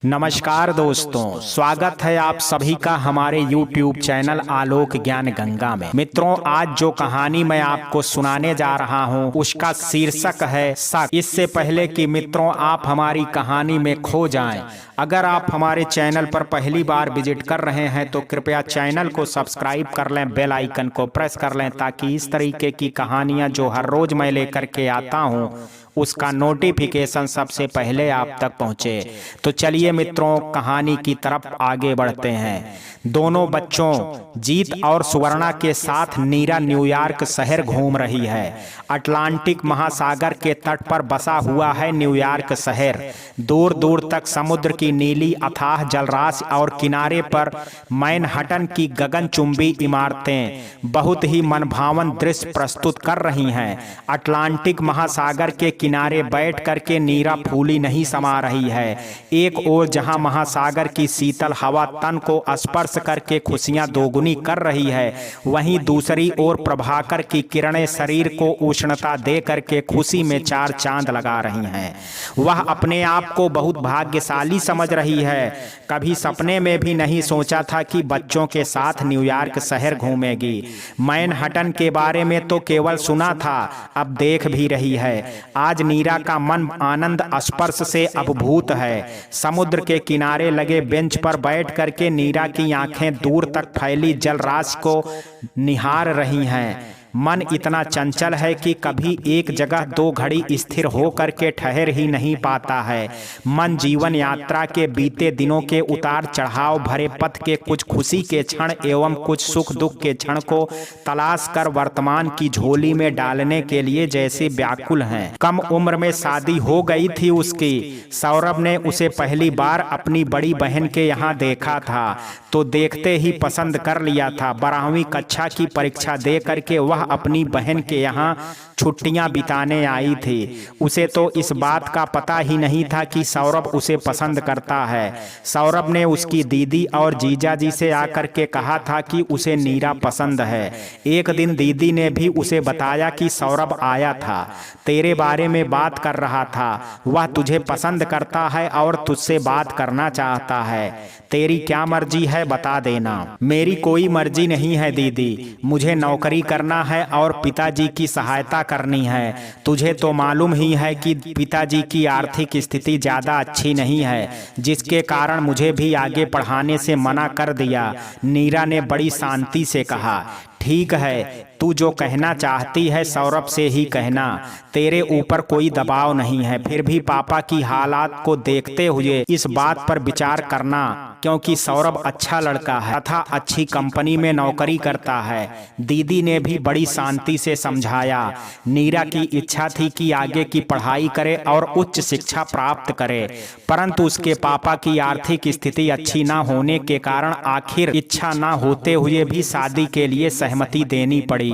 नमस्कार दोस्तों, स्वागत है आप सभी का हमारे YouTube चैनल आलोक ज्ञान गंगा में। मित्रों, आज जो कहानी मैं आपको सुनाने जा रहा हूं उसका शीर्षक है शक। इससे पहले कि मित्रों आप हमारी कहानी में खो जाएं, अगर आप हमारे चैनल पर पहली बार विजिट कर रहे हैं तो कृपया चैनल को सब्सक्राइब कर लें, बेल आइकन को प्रेस कर लें ताकि इस तरीके की कहानियां जो हर रोज मैं लेकर के आता हूं उसका नोटिफिकेशन सबसे पहले आप तक पहुंचे। तो चलिए मित्रों, कहानी की तरफ आगे बढ़ते हैं। दोनों बच्चों जीत और सुवर्णा के साथ नीरा न्यूयॉर्क शहर घूम रही है। अटलांटिक महासागर के तट पर बसा हुआ है न्यूयॉर्क शहर। दूर दूर तक समुद्र की नीली अथाह जलराशि और किनारे पर मैनहट्टन की गगनचुंबी इमारतें बहुत ही मनभावन दृश्य प्रस्तुत कर रही हैं। अटलांटिक महासागर के किनारे बैठ करके नीरा फूली नहीं समा रही है। एक ओर जहां महासागर की शीतल हवा तन को स्पर्श करके खुशियां दोगुनी कर रही है, वहीं दूसरी ओर प्रभाकर की किरणें शरीर को उष्णता दे करके खुशी में चार चांद लगा रही हैं। वह अपने आप को बहुत भाग्यशाली समझ रही है। कभी सपने में भी नहीं सोचा था कि बच्चों के साथ न्यूयॉर्क शहर घूमेगी। मैनहट्टन के बारे में तो केवल सुना था, अब देख भी रही है। आज नीरा का मन आनंद स्पर्श से अभिभूत है। समुद्र के किनारे लगे बेंच पर बैठ करके नीरा की आंखें दूर तक फैली जलराशि को निहार रही हैं। मन इतना चंचल है कि कभी एक जगह दो घड़ी स्थिर होकर के ठहर ही नहीं पाता है। मन जीवन यात्रा के बीते दिनों के उतार चढ़ाव भरे पथ के कुछ खुशी के क्षण एवं कुछ सुख दुख के क्षण को तलाश कर वर्तमान की झोली में डालने के लिए जैसे व्याकुल हैं। कम उम्र में शादी हो गई थी उसकी। सौरभ ने उसे पहली बार अपनी बड़ी बहन के यहाँ देखा था तो देखते ही पसंद कर लिया था। 12वीं कक्षा की परीक्षा दे करके वह अपनी बहन के यहाँ छुट्टियां बिताने आई थी। उसे तो इस बात का पता ही नहीं था कि सौरभ उसे पसंद करता है। सौरभ ने उसकी दीदी और जीजाजी से आकर के कहा था कि उसे नीरा पसंद है। एक दिन दीदी ने भी उसे बताया कि सौरभ आया था, तेरे बारे में बात कर रहा था। वह तुझे पसंद करता है और तुझसे बात करना चाहता है। तेरी क्या मर्जी है बता देना। मेरी कोई मर्जी नहीं है दीदी, मुझे नौकरी करना है और पिताजी की सहायता करनी है। तुझे तो मालूम ही है कि पिताजी की आर्थिक स्थिति ज़्यादा अच्छी नहीं है, जिसके कारण मुझे भी आगे पढ़ाने से मना कर दिया। नीरा ने बड़ी शांति से कहा, ठीक है, तू जो कहना चाहती है सौरभ से ही कहना, तेरे ऊपर कोई दबाव नहीं है। फिर भी पापा की हालात को देखते हुए इस बात पर विचार करना, क्योंकि सौरभ अच्छा लड़का है तथा अच्छी कंपनी में नौकरी करता है। दीदी ने भी बड़ी शांति से समझाया। नीरा की इच्छा थी कि आगे की पढ़ाई करे और उच्च शिक्षा प्राप्त करे, परंतु उसके पापा की आर्थिक स्थिति अच्छी न होने के कारण आखिर इच्छा न होते हुए भी शादी के लिए सहमति देनी पड़ी।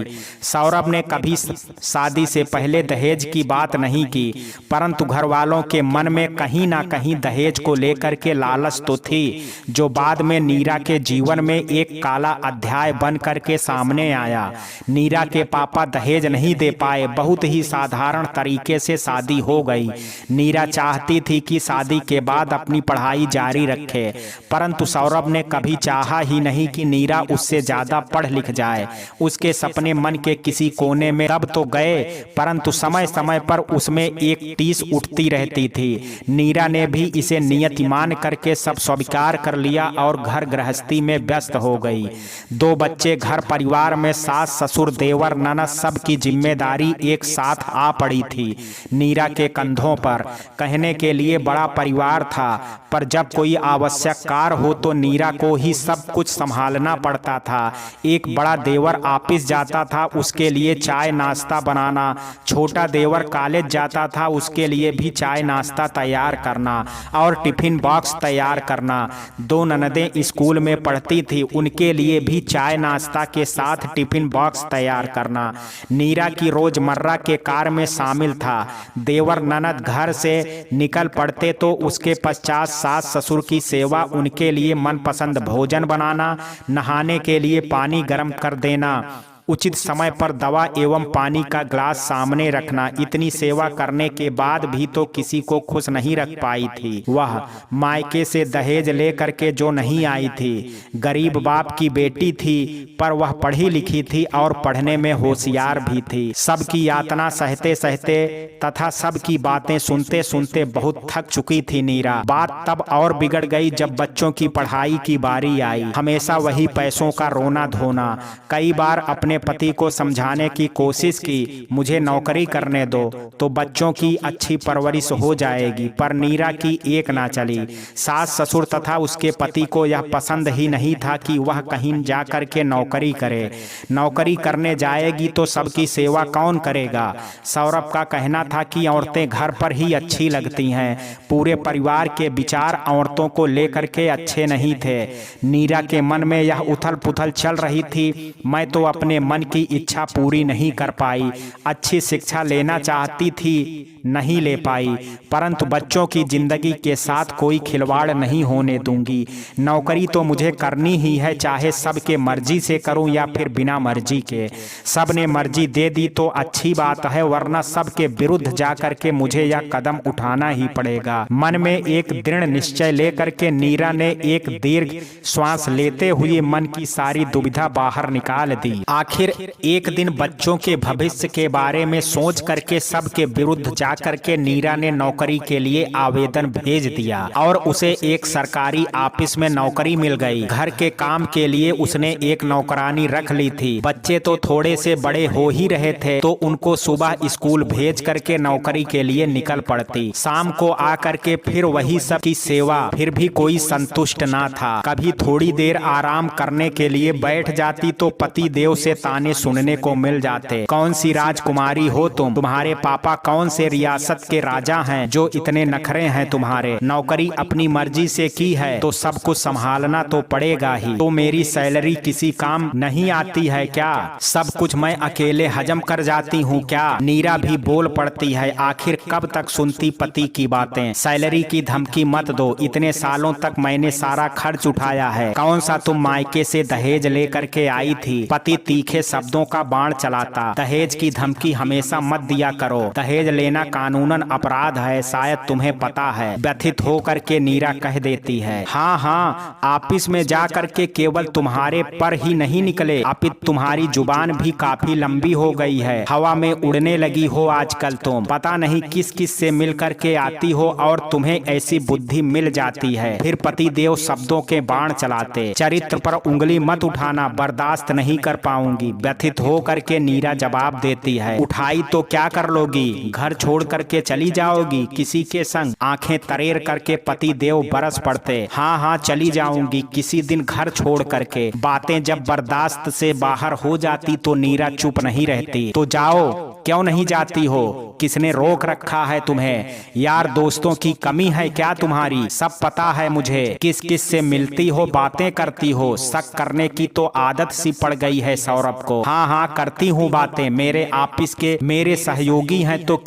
सौरभ ने कभी शादी से पहले दहेज की बात नहीं की, परंतु घर वालों के मन में कहीं ना कहीं दहेज को लेकर के लालच तो थी, जो बाद में नीरा के जीवन में एक काला अध्याय बन करके सामने आया। नीरा के पापा दहेज नहीं दे पाए, बहुत ही साधारण तरीके से शादी हो गई। नीरा चाहती थी कि शादी के बाद अपनी पढ़ाई जारी रखे, परंतु सौरभ ने कभी चाहा ही नहीं कि नीरा उससे ज्यादा पढ़ लिख जाए। उसके सपने मन के किसी कोने में दब तो गए, परंतु समय समय पर उसमें एक टीस उठती रहती थी। नीरा ने भी इसे नियति मान करके सब स्वीकार कर लिया और घर गृहस्थी में व्यस्त हो गई। 2 बच्चे, घर परिवार में सास ससुर देवर ननद सब की जिम्मेदारी एक साथ आ पड़ी थी नीरा के कंधों पर। कहने के लिए बड़ा परिवार था, पर जब कोई आवश्यक कार्य हो तो नीरा को ही सब कुछ संभालना पड़ता था। एक बड़ा देवर ऑफिस जाता था, उसके लिए चाय नाश्ता बनाना। छोटा देवर कॉलेज जाता था, उसके लिए भी चाय नाश्ता तैयार करना और टिफिन बॉक्स तैयार करना। 2 ननदें स्कूल में पढ़ती थी, उनके लिए भी चाय नाश्ता के साथ टिफिन बॉक्स तैयार करना नीरा की रोजमर्रा के कार्य में शामिल था। देवर ननद घर से निकल पड़ते तो उसके पश्चात सास ससुर की सेवा, उनके लिए मनपसंद भोजन बनाना, नहाने के लिए पानी गर्म कर देना, उचित समय पर दवा एवं पानी का ग्लास सामने रखना। इतनी सेवा करने के बाद भी तो किसी को खुश नहीं रख पाई थी। वह मायके से दहेज लेकर के जो नहीं आई थी, गरीब बाप की बेटी थी, पर वह पढ़ी लिखी थी और पढ़ने में होशियार भी थी। सबकी यातना सहते सहते तथा सबकी बातें सुनते सुनते बहुत थक चुकी थी नीरा। बात तब और बिगड़ गई जब बच्चों की पढ़ाई की बारी आई। हमेशा वही पैसों का रोना धोना। कई बार अपने पति को समझाने की कोशिश की, मुझे नौकरी करने दो तो बच्चों की अच्छी परवरिश हो जाएगी, पर नीरा की एक ना चली। सास ससुर तथा उसके पति को यह पसंद ही नहीं था कि वह कहीं जाकर के नौकरी करे। नौकरी करने जाएगी तो सबकी सेवा कौन करेगा। सौरभ का कहना था कि औरतें घर पर ही अच्छी लगती हैं। पूरे परिवार के विचार औरतों को लेकर के अच्छे नहीं थे। नीरा के मन में यह उथल पुथल चल रही थी, मैं तो अपने मन की इच्छा पूरी नहीं कर पाई। अच्छी शिक्षा लेना चाहती थी, नहीं ले पाई, परंतु बच्चों की जिंदगी के साथ कोई खिलवाड़ नहीं होने दूंगी। नौकरी तो मुझे करनी ही है, चाहे सबके मर्जी से करूं या फिर बिना मर्जी के। सब ने मर्जी दे दी तो अच्छी बात है, वरना सबके विरुद्ध जाकर के मुझे यह कदम उठाना ही पड़ेगा। मन में एक दृढ़ निश्चय लेकर के नीरा ने एक दीर्घ श्वास लेते हुए मन की सारी दुविधा बाहर निकाल दी। आखिर एक दिन बच्चों के भविष्य के बारे में सोच करके सबके विरुद्ध जाकर के नीरा ने नौकरी के लिए आवेदन भेज दिया और उसे एक सरकारी ऑफिस में नौकरी मिल गई। घर के काम के लिए उसने एक नौकरानी रख ली थी। बच्चे तो थोड़े से बड़े हो ही रहे थे तो उनको सुबह स्कूल भेज करके नौकरी के लिए निकल पड़ती। शाम को आकर के फिर वही सब की सेवा। फिर भी कोई संतुष्ट ना था। कभी थोड़ी देर आराम करने के लिए बैठ जाती तो पति देव से ताने सुनने को मिल जाते। कौन सी राजकुमारी हो तुम, तुम्हारे पापा कौन से रियासत के राजा हैं जो इतने नखरे हैं तुम्हारे। नौकरी अपनी मर्जी से की है तो सब कुछ संभालना तो पड़ेगा ही। तो मेरी सैलरी किसी काम नहीं आती है क्या? सब कुछ मैं अकेले हजम कर जाती हूँ क्या? नीरा भी बोल पड़ती है। आखिर कब तक सुनती पति की बातें। सैलरी की धमकी मत दो, इतने सालों तक मैंने सारा खर्च उठाया है। कौन सा तुम मायके से दहेज लेकर के आई थी। पति तीखे शब्दों का बाण चलाता। दहेज की धमकी हमेशा मत दिया करो। दहेज लेना कानूनन अपराध है, शायद तुम्हें पता है। व्यथित होकर के नीरा कह देती है, हाँ हाँ, ऑफिस में जा करके केवल तुम्हारे पर ही नहीं निकले, अपितु तुम्हारी जुबान भी काफी लंबी हो गई है। हवा में उड़ने लगी हो आजकल तुम। पता नहीं किस किस से मिल करके आती हो और तुम्हें ऐसी बुद्धि मिल जाती है। फिर पति देव शब्दों के बाण चलाते। चरित्र पर उंगली मत उठाना, बर्दाश्त नहीं कर पाऊंगी। व्यथित हो करके नीरा जवाब देती है, उठाई तो क्या कर लोगी? घर छोड़ करके चली जाओगी किसी के संग? आंखें तरेर करके पति देव बरस पड़ते। हाँ हाँ, चली जाऊंगी किसी दिन घर छोड़ करके। बातें जब बर्दाश्त से बाहर हो जाती तो नीरा चुप नहीं रहती। तो जाओ, क्यों नहीं जाती हो? किसने रोक रखा है तुम्हें? यार दोस्तों की कमी है क्या तुम्हारी? सब पता है मुझे। किस किस से मिलती हो, बातें करती हो। शक करने की तो आदत सी पड़ गई है सौरभ को। हाँ हाँ, करती हूँ बातें। मेरे ऑफिस के मेरे सहयोगी हैं तो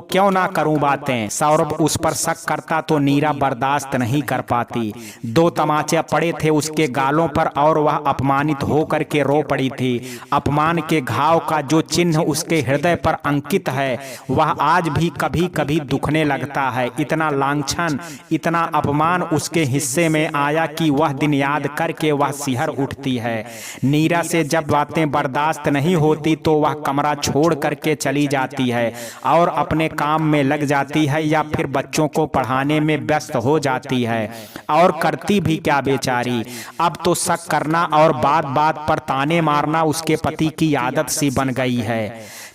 क्यों ना करूँ बातें। सौरभ उस पर शक करता तो नीरा बर्दाश्त नहीं कर पाती। दो तमाचे पड़े थे उसके गालों पर और वह अपमानित होकर के रो पड़ी थी। अपमान के घाव का जो चिन्ह उसके हृदय पर अंकित है वह आज भी कभी कभी दुखने लगता है। इतना लांछन, इतना अपमान उसके हिस्से में आया कि वह दिन याद करके वह सिहर उठती है। नीरा से जब बातें बर्दाश्त नहीं होती तो वह कमरा छोड़ करके चली जाती है और अपने काम में लग जाती है या फिर बच्चों को पढ़ाने में व्यस्त हो जाती है। और करती भी क्या बेचारी। अब तो शक करना और बात बात पर ताने मारना उसके पति की आदत सी बन गई है।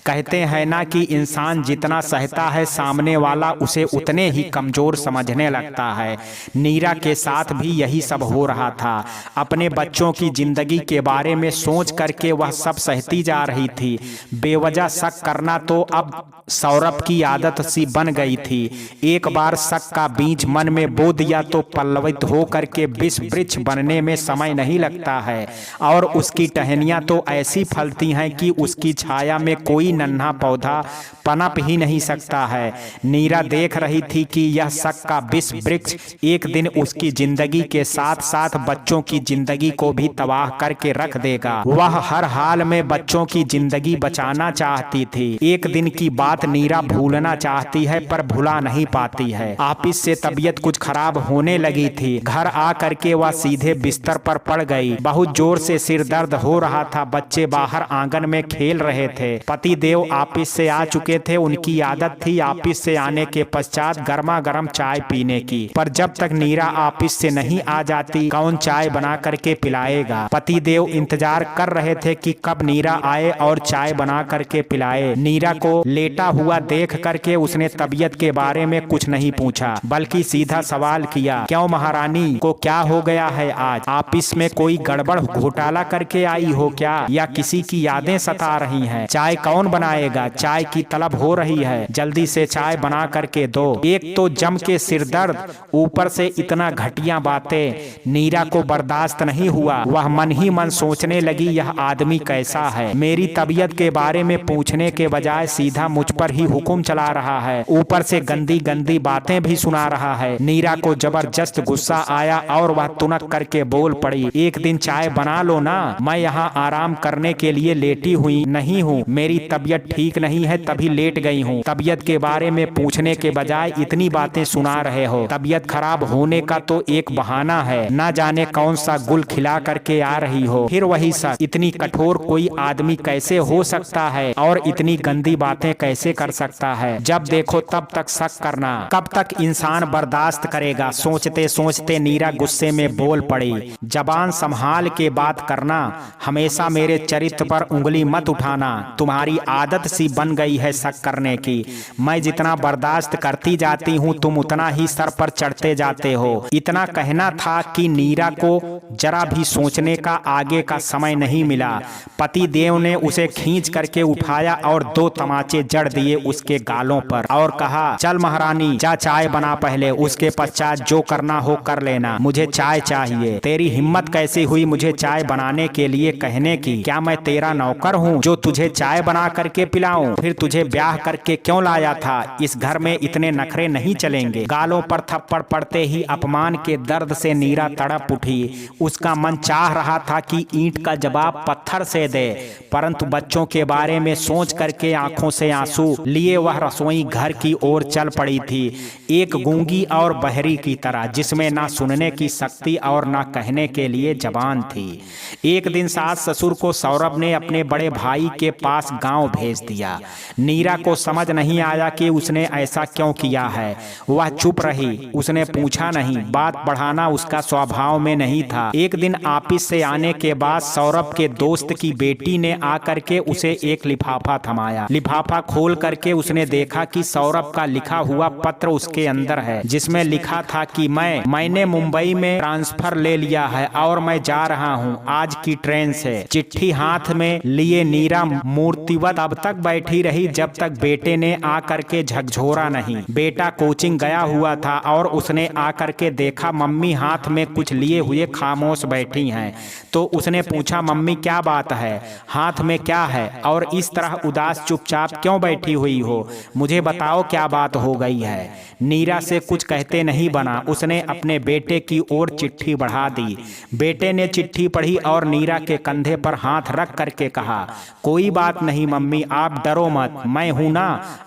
कहते हैं ना कि इंसान जितना सहता है सामने वाला उसे उतने ही कमजोर समझने लगता है। नीरा के साथ भी यही सब हो रहा था। अपने बच्चों की जिंदगी के बारे में सोच करके वह सब सहती जा रही थी। बेवजह शक करना तो अब सौरभ की आदत सी बन गई थी। एक बार शक का बीज मन में बो दिया तो पल्लवित हो करके विष वृक्ष बनने में समय नहीं लगता है और उसकी टहनियां तो ऐसी फलती हैं कि उसकी छाया में कोई नन्हा पौधा पनप ही नहीं सकता है। नीरा देख रही थी कि यह शक का विष वृक्ष एक दिन उसकी जिंदगी के साथ साथ बच्चों की जिंदगी को भी तबाह करके रख देगा। वह हर हाल में बच्चों की जिंदगी बचाना चाहती थी। एक दिन की बात नीरा भूलना चाहती है पर भुला नहीं पाती है। ऑफिस से तबीयत कुछ खराब होने लगी थी। घर आ करके वह सीधे बिस्तर पर पड़ गई। बहुत जोर से सिर दर्द हो रहा था। बच्चे बाहर आंगन में खेल रहे थे। पति देव ऑफिस से आ चुके थे। उनकी आदत थी ऑफिस से आने के पश्चात गर्मा गर्म चाय पीने की, पर जब तक नीरा ऑफिस से नहीं आ जाती कौन चाय बना करके पिलाएगा। पति देव इंतजार कर रहे थे कि कब नीरा आए और चाय बना करके पिलाए। नीरा को लेटा हुआ देख करके उसने तबीयत के बारे में कुछ नहीं पूछा, बल्कि सीधा सवाल किया, क्यों महारानी को क्या हो गया है? आज ऑफिस में कोई गड़बड़ घोटाला करके आई हो क्या, या किसी की यादें सता रही हैं? चाय कौन बनाएगा? चाय की तलब हो रही है, जल्दी से चाय बना करके दो। एक तो जम के सिर दर्द, ऊपर से इतना घटिया बातें। नीरा को बर्दाश्त नहीं हुआ। वह मन ही मन सोचने लगी, यह आदमी कैसा है? मेरी तबीयत के बारे में पूछने के बजाय सीधा मुझ पर ही हुक्म चला रहा है, ऊपर से गंदी गंदी बातें भी सुना रहा है। नीरा को जबरदस्त गुस्सा आया और वह तुनक करके बोल पड़ी, एक दिन चाय बना लो ना, मैं यहाँ आराम करने के लिए लेटी हुई नहीं हूँ। मेरी तबीयत ठीक नहीं है तभी लेट गई हूँ। तबीयत के बारे में पूछने के बजाय इतनी बातें सुना रहे हो। तबीयत खराब होने का तो एक बहाना है, ना जाने कौन सा गुल खिला करके आ रही हो। फिर वही सब, इतनी कठोर कोई आदमी कैसे हो सकता है और इतनी गंदी बातें कैसे कर सकता है? जब देखो तब तक शक करना, कब तक इंसान बर्दाश्त करेगा? सोचते सोचते नीरा गुस्से में बोल पड़ी, जबान संभाल के बात करना, हमेशा मेरे चरित्र पर उंगली मत उठाना। तुम्हारी आदत सी बन गई है शक करने की। मैं जितना बर्दाश्त करती जाती हूँ तुम उतना ही सर पर चढ़ते जाते हो। इतना कहना था कि नीरा को जरा भी सोचने का आगे का समय नहीं मिला। पति देव ने उसे खींच करके उठाया और 2 तमाचे जड़ दिए उसके गालों पर और कहा, चल महारानी जा चाय बना पहले, उसके पश्चात जो करना हो कर लेना, मुझे चाय चाहिए। तेरी हिम्मत कैसी हुई मुझे चाय बनाने के लिए कहने की? क्या मैं तेरा नौकर हूँ जो तुझे चाय बना करके पिलाऊं? फिर तुझे ब्याह करके क्यों लाया था? इस घर में इतने नखरे नहीं चलेंगे। गालों पर थप्पड़ पड़ते ही अपमान के दर्द से नीरा तड़प उठी। उसका मन चाह रहा था कि ईंट का जवाब पत्थर से दे, परंतु बच्चों के बारे में सोच करके आंखों से आंसू लिए वह रसोई घर की ओर चल पड़ी थी, एक गूंगी और बहरी की तरह, जिसमें ना सुनने की शक्ति और ना कहने के लिए जबान थी। एक दिन सास ससुर को सौरभ ने अपने बड़े भाई के पास गांव भेज दिया। नीरा को समझ नहीं आया कि उसने ऐसा क्यों किया है। वह चुप रही, उसने पूछा नहीं। बात बढ़ाना उसका स्वभाव में नहीं था। एक दिन ऑफिस से आने के बाद सौरभ के दोस्त की बेटी ने आकर के उसे एक लिफाफा थमाया। लिफाफा खोल करके उसने देखा कि सौरभ का लिखा हुआ पत्र उसके अंदर है, जिसमें लिखा था कि मैंने मुंबई में ट्रांसफर ले लिया है और मैं जा रहा हूँ आज की ट्रेन से। चिट्ठी हाथ में लिए नीरा मूर्तिवत अब तक बैठी रही जब तक बेटे ने आकर के झकझोरा नहीं। बेटा कोचिंग गया हुआ था और उसने आकर के देखा मम्मी हाथ में कुछ लिए हुए खामोश बैठी हैं, तो उसने पूछा, मम्मी क्या बात है, हाथ में क्या है और इस तरह उदास चुपचाप क्यों बैठी हुई हो? मुझे बताओ क्या बात हो गई है। नीरा से कुछ कहते नहीं बना। उसने अपने बेटे की ओर चिट्ठी बढ़ा दी। बेटे ने चिट्ठी पढ़ी और नीरा के कंधे पर हाथ रख करके कहा, कोई बात नहीं मम्मी, आप डरो मत, मैं हूं ना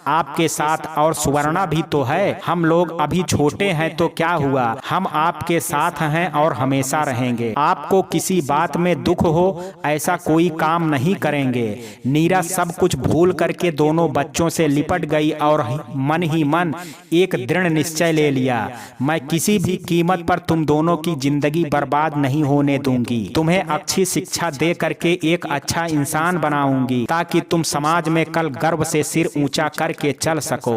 आपके साथ, और सुवर्णा भी तो है। हम लोग अभी छोटे हैं तो क्या हुआ, हम आपके साथ हैं और हमेशा रहेंगे। आपको किसी बात में दुख हो ऐसा कोई काम नहीं करेंगे। नीरा सब कुछ भूल करके दोनों बच्चों से लिपट गई और मन ही मन एक दृढ़ निश्चय ले लिया, मैं किसी भी कीमत पर तुम दोनों की जिंदगी बर्बाद नहीं होने दूंगी। तुम्हें अच्छी शिक्षा दे करके एक अच्छा इंसान बनाऊंगी ताकि तुम समाज में कल गर्व से सिर ऊंचा करके चल सको।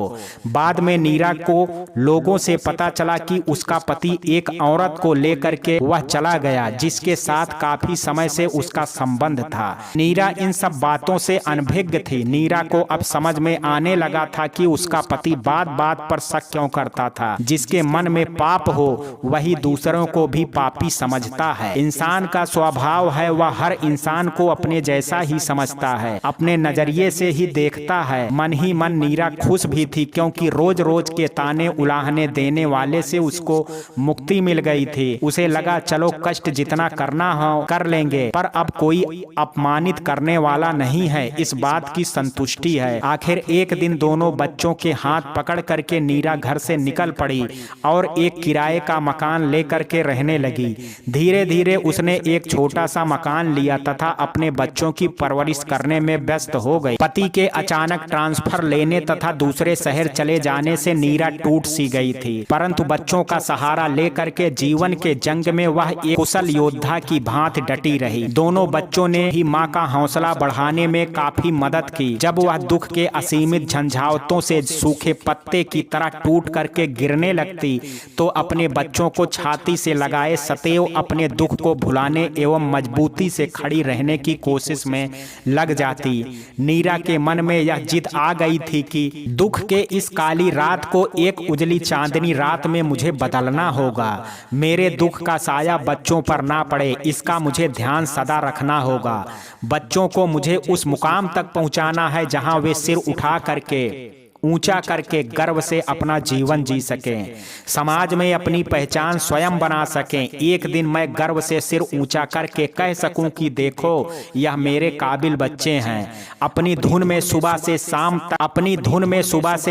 बाद में नीरा को लोगों से पता चला कि उसका पति एक औरत को लेकर के वह चला गया जिसके साथ काफी समय से उसका संबंध था। नीरा इन सब बातों से अनभिज्ञ थी। नीरा को अब समझ में आने लगा था कि उसका पति बात बात पर शक क्यों करता था। जिसके मन में पाप हो वही दूसरों को भी पापी समझता है। इंसान का स्वभाव है वह हर इंसान को अपने जैसा ही समझता है। अपने नजर नजरिए से ही देखता है। मन ही मन नीरा खुश भी थी, क्योंकि रोज रोज के ताने उलाहने देने वाले से उसको मुक्ति मिल गई थी। उसे लगा चलो कष्ट जितना करना हो कर लेंगे, पर अब कोई अपमानित करने वाला नहीं है, इस बात की संतुष्टि है। आखिर एक दिन दोनों बच्चों के हाथ पकड़ करके नीरा घर से निकल पड़ी और एक किराए का मकान लेकर के रहने लगी। धीरे धीरे उसने एक छोटा सा मकान लिया तथा अपने बच्चों की परवरिश करने में व्यस्त हो गई। पति के अचानक ट्रांसफर लेने तथा दूसरे शहर चले जाने से नीरा टूट सी गई थी, परंतु बच्चों का सहारा लेकर के जीवन के जंग में वह एक कुशल योद्धा की भांति डटी रही। दोनों बच्चों ने ही मां का हौसला बढ़ाने में काफी मदद की। जब वह दुख के असीमित झंझावतों से सूखे पत्ते की तरह टूट करके गिरने लगती, तो अपने बच्चों को छाती से लगाए सदैव अपने दुख को भुलाने एवं मजबूती से खड़ी रहने की कोशिश में लग जाती। नीरा के मन में यह जिद आ गई थी कि दुख के इस काली रात को एक उजली चांदनी रात में मुझे बदलना होगा। मेरे दुख का साया बच्चों पर ना पड़े, इसका मुझे ध्यान सदा रखना होगा। बच्चों को मुझे उस मुकाम तक पहुंचाना है जहां वे सिर उठा करके ऊंचा करके गर्व से अपना जीवन जी सकें, समाज में अपनी पहचान स्वयं बना सकें। एक दिन मैं गर्व से सिर ऊंचा करके कह सकूं कि देखो यह मेरे काबिल बच्चे हैं। अपनी धुन में सुबह से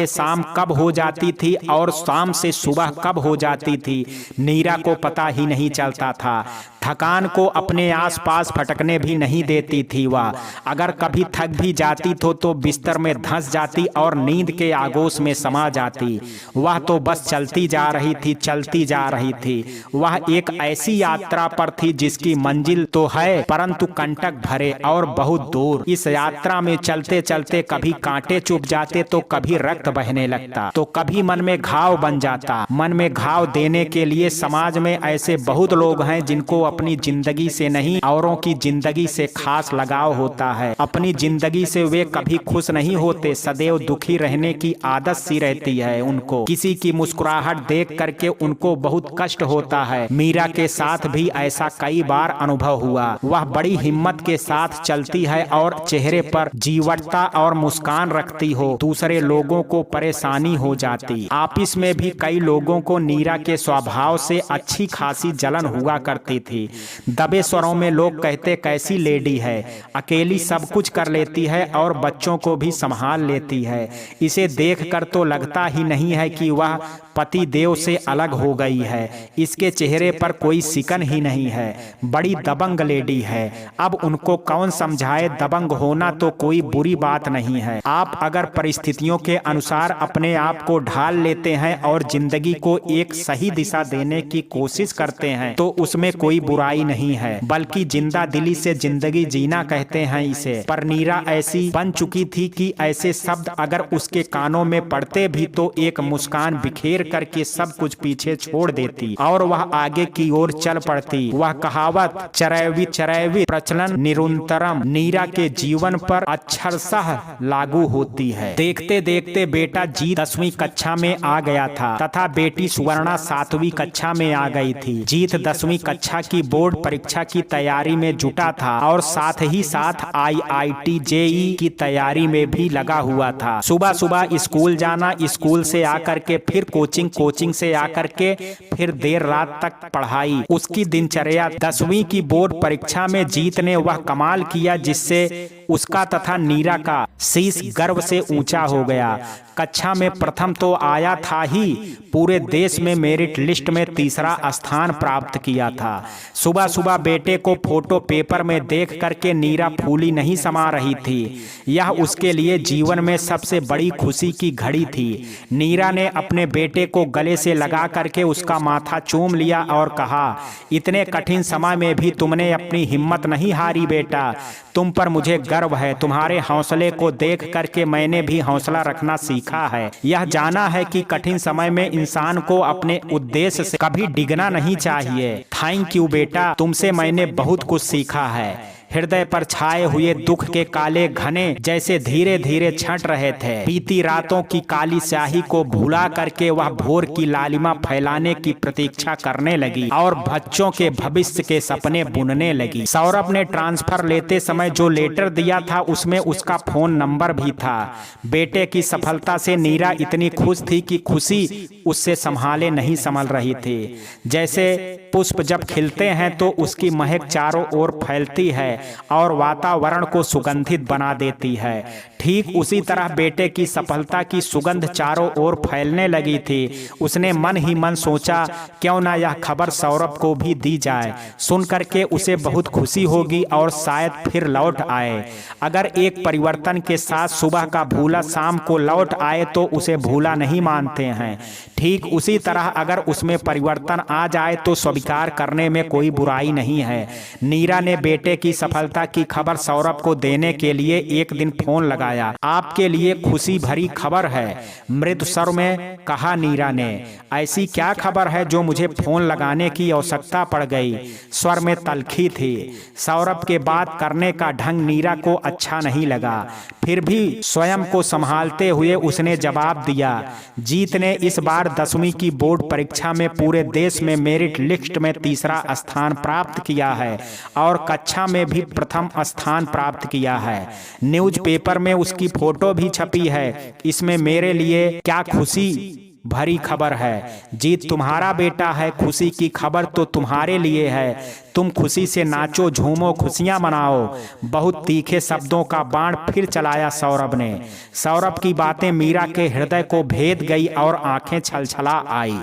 शाम कब हो जाती थी और शाम से सुबह कब हो जाती थी, नीरा को पता ही नहीं चलता था। थकान को अपने आसपास फटकने भी नहीं देती थी वह। अगर कभी थक भी जाती तो बिस्तर में धंस जाती और नींद के आगोश में समा जाती। वह तो बस चलती जा रही थी। वह एक ऐसी यात्रा पर थी जिसकी मंजिल तो है परंतु कंटक भरे और बहुत दूर। इस यात्रा में चलते चलते कभी कांटे चुभ जाते तो कभी रक्त बहने लगता, तो कभी मन में घाव बन जाता। मन में घाव देने के लिए समाज में ऐसे बहुत लोग हैं जिनको अपनी जिंदगी से नहीं औरों की जिंदगी से खास लगाव होता है। अपनी जिंदगी से वे कभी खुश नहीं होते, सदैव दुखी रहने की आदत सी रहती है उनको। किसी की मुस्कुराहट देख करके उनको बहुत कष्ट होता है। मीरा के साथ भी ऐसा कई बार अनुभव हुआ। वह बड़ी हिम्मत के साथ चलती है और चेहरे पर जीवटता और मुस्कान रखती हो, दूसरे लोगों को परेशानी हो जाती। ऑफिस में भी कई लोगों को नीरा के स्वभाव से अच्छी खासी जलन हुआ करती थी। दबे स्वरों में लोग कहते कैसी लेडी है, अकेली सब कुछ कर लेती है और बच्चों को भी संभाल लेती है। इसे देखकर तो लगता ही नहीं है कि वह पति देव से अलग हो गई है। इसके चेहरे पर कोई सिकन ही नहीं है। बड़ी दबंग लेडी है। अब उनको कौन समझाए, दबंग होना तो कोई बुरी बात नहीं है। आप अगर परिस्थितियों के अनुसार अपने आप को ढाल लेते हैं और जिंदगी को एक सही दिशा देने की कोशिश करते हैं तो उसमें कोई बुराई नहीं है, बल्कि जिंदा दिली से जिंदगी जीना कहते हैं इसे। पर नीरा ऐसी बन चुकी थी कि ऐसे शब्द अगर उसके कानों में पड़ते भी तो एक मुस्कान बिखेर करके सब कुछ पीछे छोड़ देती और वह आगे की ओर चल पड़ती। वह कहावत चरैवित प्रचलन निरंतरम नीरा के जीवन पर अक्षरशः लागू होती है। देखते देखते बेटा जीत 10वीं कक्षा में आ गया था तथा बेटी सुवर्णा 7वीं कक्षा में आ गई थी। जीत 10वीं कक्षा की बोर्ड परीक्षा की तैयारी में जुटा था और साथ ही साथ IIT JEE की तैयारी में भी लगा हुआ था। सुबह सुबह स्कूल जाना, स्कूल से आकर के फिर कोचिंग से आकर के फिर देर रात तक पढ़ाई, उसकी दिनचर्या। 10वीं की बोर्ड परीक्षा में जीत ने वह कमाल किया जिससे उसका तथा नीरा का शीश गर्व से ऊंचा हो गया। कक्षा में प्रथम तो आया था ही, पूरे देश में मेरिट लिस्ट में 3रा स्थान प्राप्त किया था। सुबह सुबह बेटे को फोटो पेपर में देख करके नीरा फूली नहीं समा रही थी। यह उसके लिए जीवन में सबसे बड़ी खुशी की घड़ी थी। नीरा ने अपने बेटे को गले से लगा करके उसका माथा चूम लिया और कहा, इतने कठिन समय में भी तुमने अपनी हिम्मत नहीं हारी बेटा। तुम पर मुझे गर्व है। तुम्हारे हौसले को देख करके मैंने भी हौसला रखना सीखा है। यह जाना है कि कठिन समय में इंसान को अपने उद्देश्य से कभी डिगना नहीं चाहिए। थैंक यू बेटा, तुमसे मैंने बहुत कुछ सीखा है। हृदय पर छाए हुए दुख के काले घने जैसे धीरे धीरे छंट रहे थे। बीती रातों की काली स्याही को भुला करके वह भोर की लालिमा फैलाने की प्रतीक्षा करने लगी और बच्चों के भविष्य के सपने बुनने लगी। सौरभ ने ट्रांसफर लेते समय जो लेटर दिया था उसमें उसका फोन नंबर भी था। बेटे की सफलता से नीरा इतनी खुश थी कि खुशी उससे संभाले नहीं संभल रही थी। जैसे पुष्प जब खिलते हैं तो उसकी महक चारों ओर फैलती है और वातावरण को सुगंधित बना देती है, ठीक उसी तरह बेटे की सफलता की सुगंध चारों ओर फैलने लगी थी। उसने मन ही मन सोचा, क्यों ना यह खबर सौरभ को भी दी जाए, सुन करके उसे बहुत खुशी होगी और शायद फिर लौट आए। अगर एक परिवर्तन के साथ सुबह का भूला शाम को लौट आए तो उसे भूला नहीं मानते हैं, ठीक उसी तरह अगर उसमें परिवर्तन आ जाए तो स्वीकार करने में कोई बुराई नहीं है। नीरा ने बेटे की सफलता की खबर सौरभ को देने के लिए एक दिन फोन लगाया। आपके लिए खुशी भरी खबर है, मृदु स्वर में कहा नीरा ने। ऐसी क्या खबर है जो मुझे फोन लगाने की आवश्यकता पड़ गई? स्वर में तल्खी थी। सौरभ के बात करने का ढंग नीरा को अच्छा नहीं लगा, फिर भी स्वयं को संभालते हुए उसने जवाब दिया, जीत ने इस बार 10वीं की बोर्ड परीक्षा में पूरे देश में मेरिट लिस्ट में तीसरा स्थान प्राप्त किया है और कक्षा में भी प्रथम स्थान प्राप्त किया है। न्यूज़पेपर में उसकी फोटो भी छपी है। इसमें मेरे लिए क्या खुशी भरी खबर है। जीत तुम्हारा बेटा है, खुशी की खबर तो तुम्हारे लिए है। तुम खुशी से नाचो, झूमो, खुशियां मनाओ। बहुत तीखे शब्दों का बाण फिर चलाया सौरभ ने। सौरभ की बातें मीरा के हृदय को भेद गई और आंखें छलछला आई,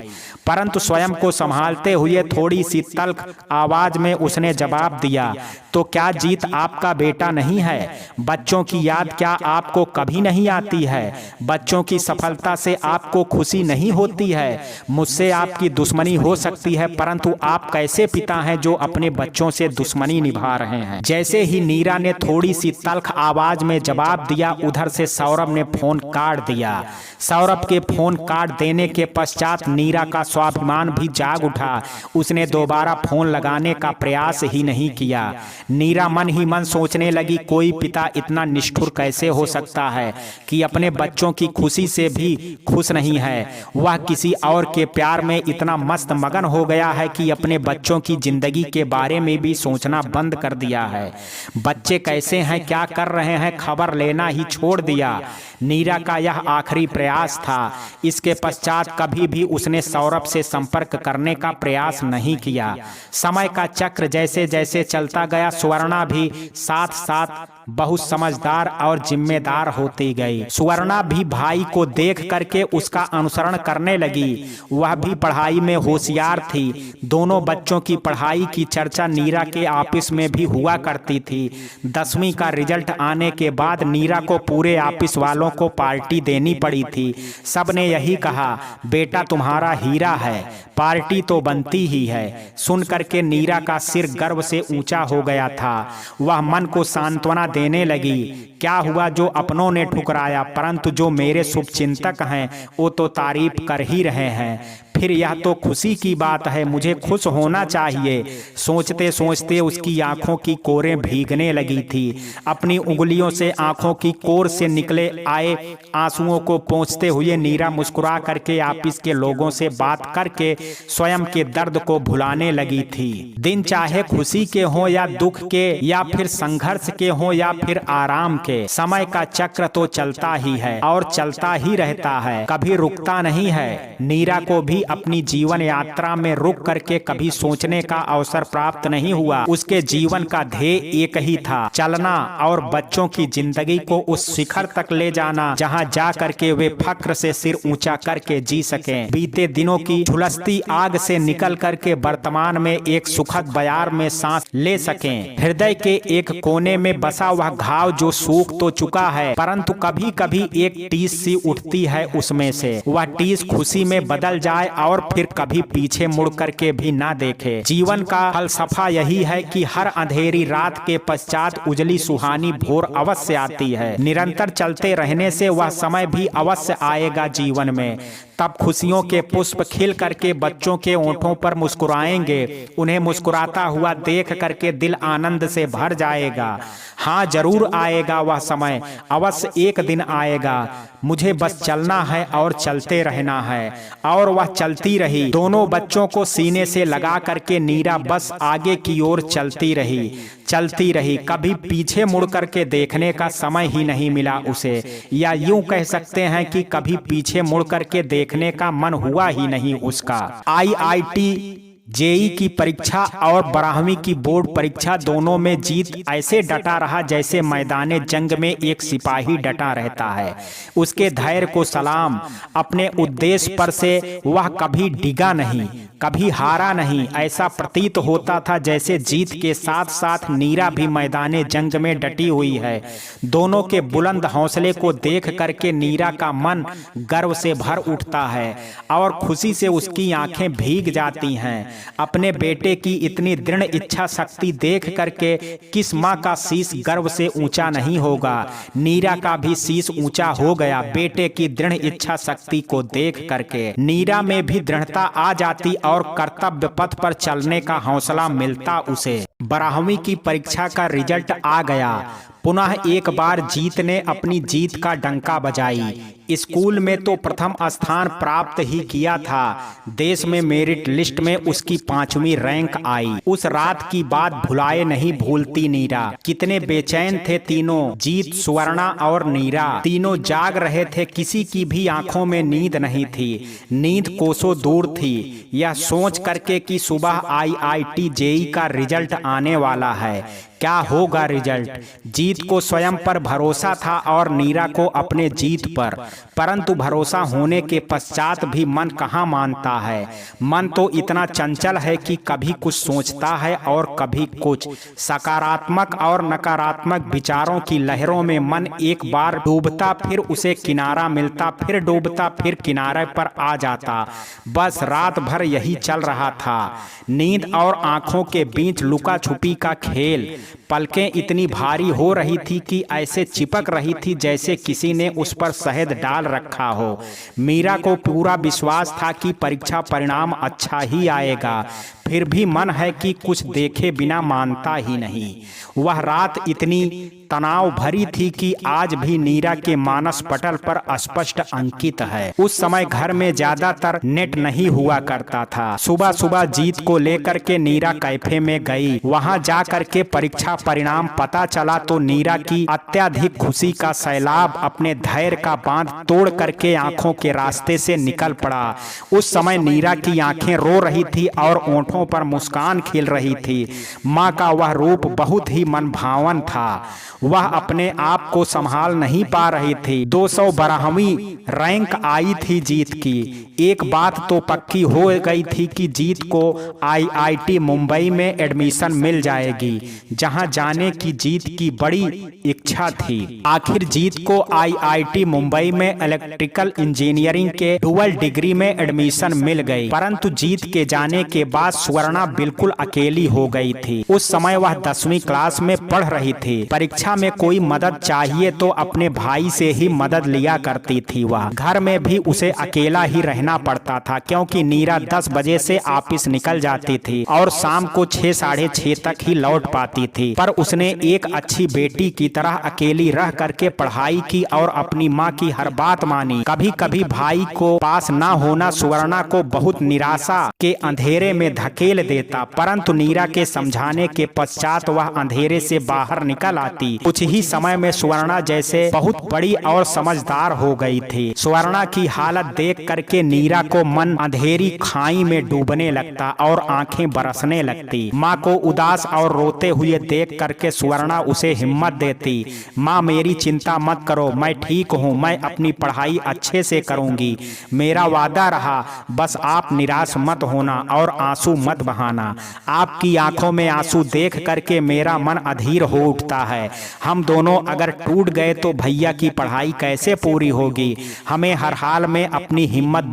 परंतु स्वयं को संभालते हुए थोड़ी सी तल्ख आवाज में उसने जवाब दिया, तो क्या जीत आपका बेटा नहीं है? बच्चों की याद क्या आपको कभी नहीं आती है? बच्चों की सफलता से आपको खुशी नहीं होती है? मुझसे आपकी दुश्मनी हो सकती है, परंतु आप कैसे पिता हैं जो अपने बच्चों से दुश्मनी निभा रहे हैं? जैसे ही नीरा ने थोड़ी सी तल्ख आवाज में जवाब दिया, उधर से सौरभ ने फोन काट दिया। सौरभ के फोन काट देने के पश्चात नीरा का स्वाभिमान भी जाग उठा। उसने दोबारा फोन लगाने का प्रयास ही नहीं किया। नीरा मन ही मन सोचने लगी, कोई पिता इतना निष्ठुर कैसे हो सकता है कि अपने बच्चों की खुशी से भी खुश नहीं है। वह किसी और के प्यार में इतना मस्त मगन हो गया है कि अपने बच्चों की जिंदगी के बारे में भी सोचना बंद कर दिया है। बच्चे कैसे हैं, क्या कर रहे हैं, खबर लेना ही छोड़ दिया। नीरा का यह आखिरी प्रयास था। इसके पश्चात कभी भी उसने सौरभ से संपर्क करने का प्रयास नहीं किया। समय का चक्र जैसे जैसे चलता गया, सुवर्णा भी साथ साथ बहुत समझदार और जिम्मेदार होती गई। सुवर्णा भी भाई को देख करके उसका अनुसरण करने लगी। वह भी पढ़ाई में होशियार थी। दोनों बच्चों की पढ़ाई की चर्चा नीरा के ऑफिस में भी हुआ करती थी। 10वीं का रिजल्ट आने के बाद नीरा को पूरे ऑफिस वालों को पार्टी देनी पड़ी थी। सबने यही कहा, बेटा तुम्हारा हीरा है, पार्टी तो बनती ही है। सुन करके नीरा का सिर गर्व से ऊंचा हो गया था। वह मन को सांत्वना देने लगी, क्या हुआ जो अपनों ने ठुकराया, परंतु जो मेरे शुभचिंतक हैं वो तो तारीफ कर ही रहे हैं। फिर यह तो खुशी की बात है, मुझे खुश होना चाहिए। सोचते सोचते उसकी आंखों की कोरें भीगने लगी थी। अपनी उंगलियों से आंखों की कोर से निकले आए आंसुओं को पोंछते हुए नीरा मुस्कुरा करके ऑफिस के लोगों से बात करके स्वयं के दर्द को भुलाने लगी थी। दिन चाहे खुशी के हो या दुख के, या फिर संघर्ष के हो या फिर आराम के, समय का चक्र तो चलता ही है और चलता ही रहता है, कभी रुकता नहीं है। नीरा को भी अपनी जीवन यात्रा में रुक करके कभी सोचने का अवसर प्राप्त नहीं हुआ। उसके जीवन का ध्येय एक ही था, चलना और बच्चों की जिंदगी को उस शिखर तक ले जाना जहां जा करके वे फक्र से सिर ऊंचा करके जी सकें। बीते दिनों की झुलसती आग से निकल करके वर्तमान में एक सुखद बयार में सांस ले सकें। हृदय के एक कोने में बसा वह घाव जो सूख तो चुका है, परंतु कभी कभी एक टीस सी उठती है उसमें से। वह टीस खुशी में बदल जाए और फिर कभी पीछे मुड़ करके भी ना देखे। जीवन का फलसफा यही है कि हर अंधेरी रात के पश्चात उजली सुहानी भोर अवश्य आती है। निरंतर चलते रहने से वह समय भी अवश्य आएगा जीवन में, तब खुशियों के पुष्प खिल करके बच्चों के ओंठों पर मुस्कुराएंगे। उन्हें मुस्कुराता हुआ देख करके दिल आनंद से भर जाएगा। हाँ, जरूर आएगा वह समय, अवश्य एक दिन आएगा। मुझे बस चलना है और चलते रहना है। और वह चलती रही। दोनों बच्चों को सीने से लगा करके नीरा बस आगे की ओर चलती रही। कभी पीछे मुड़ करके देखने का समय ही नहीं मिला उसे, या यूं कह सकते हैं कि कभी पीछे मुड़ करके देखने का मन हुआ ही नहीं उसका। IIT जेई की परीक्षा और 12वीं की बोर्ड परीक्षा दोनों में जीत ऐसे डटा रहा जैसे मैदाने जंग में एक सिपाही डटा रहता है। उसके धैर्य को सलाम। अपने उद्देश्य पर से वह कभी डिगा नहीं, कभी हारा नहीं। ऐसा प्रतीत होता था जैसे जीत के साथ साथ नीरा भी मैदाने जंग में डटी हुई है। दोनों के बुलंद हौसले को देख करके नीरा का मन गर्व से भर उठता है और खुशी से उसकी आंखें भीग जाती हैं। अपने बेटे की इतनी दृढ़ इच्छा शक्ति देख करके किस माँ का शीश गर्व से ऊंचा नहीं होगा। नीरा का भी शीश ऊंचा हो गया बेटे की दृढ़ इच्छा शक्ति को देख करके। नीरा में भी दृढ़ता आ जाती और कर्तव्य पथ पर चलने का हौसला मिलता उसे। 12वीं की परीक्षा का रिजल्ट आ गया। पुनः एक बार जीत ने अपनी जीत का डंका बजाई। स्कूल में तो प्रथम स्थान प्राप्त ही किया था। देश में मेरिट लिस्ट में उसकी 5वीं रैंक आई। उस रात की बात भुलाए नहीं भूलती नीरा। कितने बेचैन थे तीनों, जीत, सुवर्णा और नीरा। तीनों जाग रहे थे, किसी की भी आंखों में नींद नहीं थी। नींद कोसों दूर थी, यह सोच करके कि सुबह IIT जेई का रिजल्ट आने वाला है। क्या होगा रिजल्ट? जीत को स्वयं पर भरोसा था और नीरा को अपने जीत पर, परंतु भरोसा होने के पश्चात भी मन कहाँ मानता है। मन तो इतना चंचल है कि कभी कुछ सोचता है और कभी कुछ। सकारात्मक और नकारात्मक विचारों की लहरों में मन एक बार डूबता, फिर उसे किनारा मिलता, फिर डूबता, फिर किनारे पर आ जाता। बस रात भर यही चल रहा था। नींद और आंखों के बीच लुका छुपी का खेल। पलकें इतनी भारी हो रही थी कि ऐसे चिपक रही थी जैसे किसी ने उस पर शहद डाल रखा हो। मीरा को पूरा विश्वास था कि परीक्षा परिणाम अच्छा ही आएगा, फिर भी मन है कि कुछ देखे बिना मानता ही नहीं। वह रात इतनी तनाव भरी थी कि आज भी नीरा के मानस पटल पर स्पष्ट अंकित है। उस समय घर में ज्यादातर नेट नहीं हुआ करता था। सुबह सुबह जीत को लेकर के नीरा कैफे में गई। वहां जाकर के परीक्षा परिणाम पता चला तो नीरा की अत्यधिक खुशी का सैलाब अपने धैर्य का बांध तोड़ करके आंखों के रास्ते से निकल पड़ा। उस समय नीरा की आंखें रो रही थी और ओंठों पर मुस्कान खिल रही थी। माँ का वह रूप बहुत ही मनभावन था। वह अपने आप को संभाल नहीं पा रही थी। 212वीं रैंक आई थी जीत की। एक बात तो पक्की हो गई थी कि जीत को IIT मुंबई में एडमिशन मिल जाएगी, जहां जाने की जीत की बड़ी इच्छा थी। आखिर जीत को IIT मुंबई में इलेक्ट्रिकल इंजीनियरिंग के डुअल डिग्री में एडमिशन मिल गई। परंतु जीत के जाने के बाद स्वर्णा बिल्कुल अकेली हो गई थी। उस समय वह 10वीं क्लास में पढ़ रही थी। परीक्षा में कोई मदद चाहिए तो अपने भाई से ही मदद लिया करती थी। वह घर में भी उसे अकेला ही रहना पड़ता था, क्योंकि नीरा 10 बजे से ऑफिस निकल जाती थी और शाम को 6 साढ़े 6 तक ही लौट पाती थी। पर उसने एक अच्छी बेटी की तरह अकेली रह करके पढ़ाई की और अपनी माँ की हर बात मानी। कभी कभी भाई को पास न होना सुवर्णा को बहुत निराशा के अंधेरे में धकेल देता, परंतु नीरा के समझाने के पश्चात वह अंधेरे से बाहर निकल आती। कुछ ही समय में सुवर्णा जैसे बहुत बड़ी और समझदार हो गई थी। सुवर्णा की हालत देख करके नीरा को मन अंधेरी खाई में डूबने लगता और आंखें बरसने लगती। माँ को उदास और रोते हुए देख देख करके सुवर्णा उसे हिम्मत देती। माँ मेरी चिंता मत करो, मैं ठीक हूँ, मैं अपनी पढ़ाई अच्छे से करूँगी, मेरा वादा रहा, बस आप निराश मत होना और आंसू मत बहाना। आपकी आंखों में आंसू देख करके मेरा मन अधीर हो उठता है। हम दोनों अगर टूट गए तो भैया की पढ़ाई कैसे पूरी होगी। हमें हर हाल में अपनी हिम्मत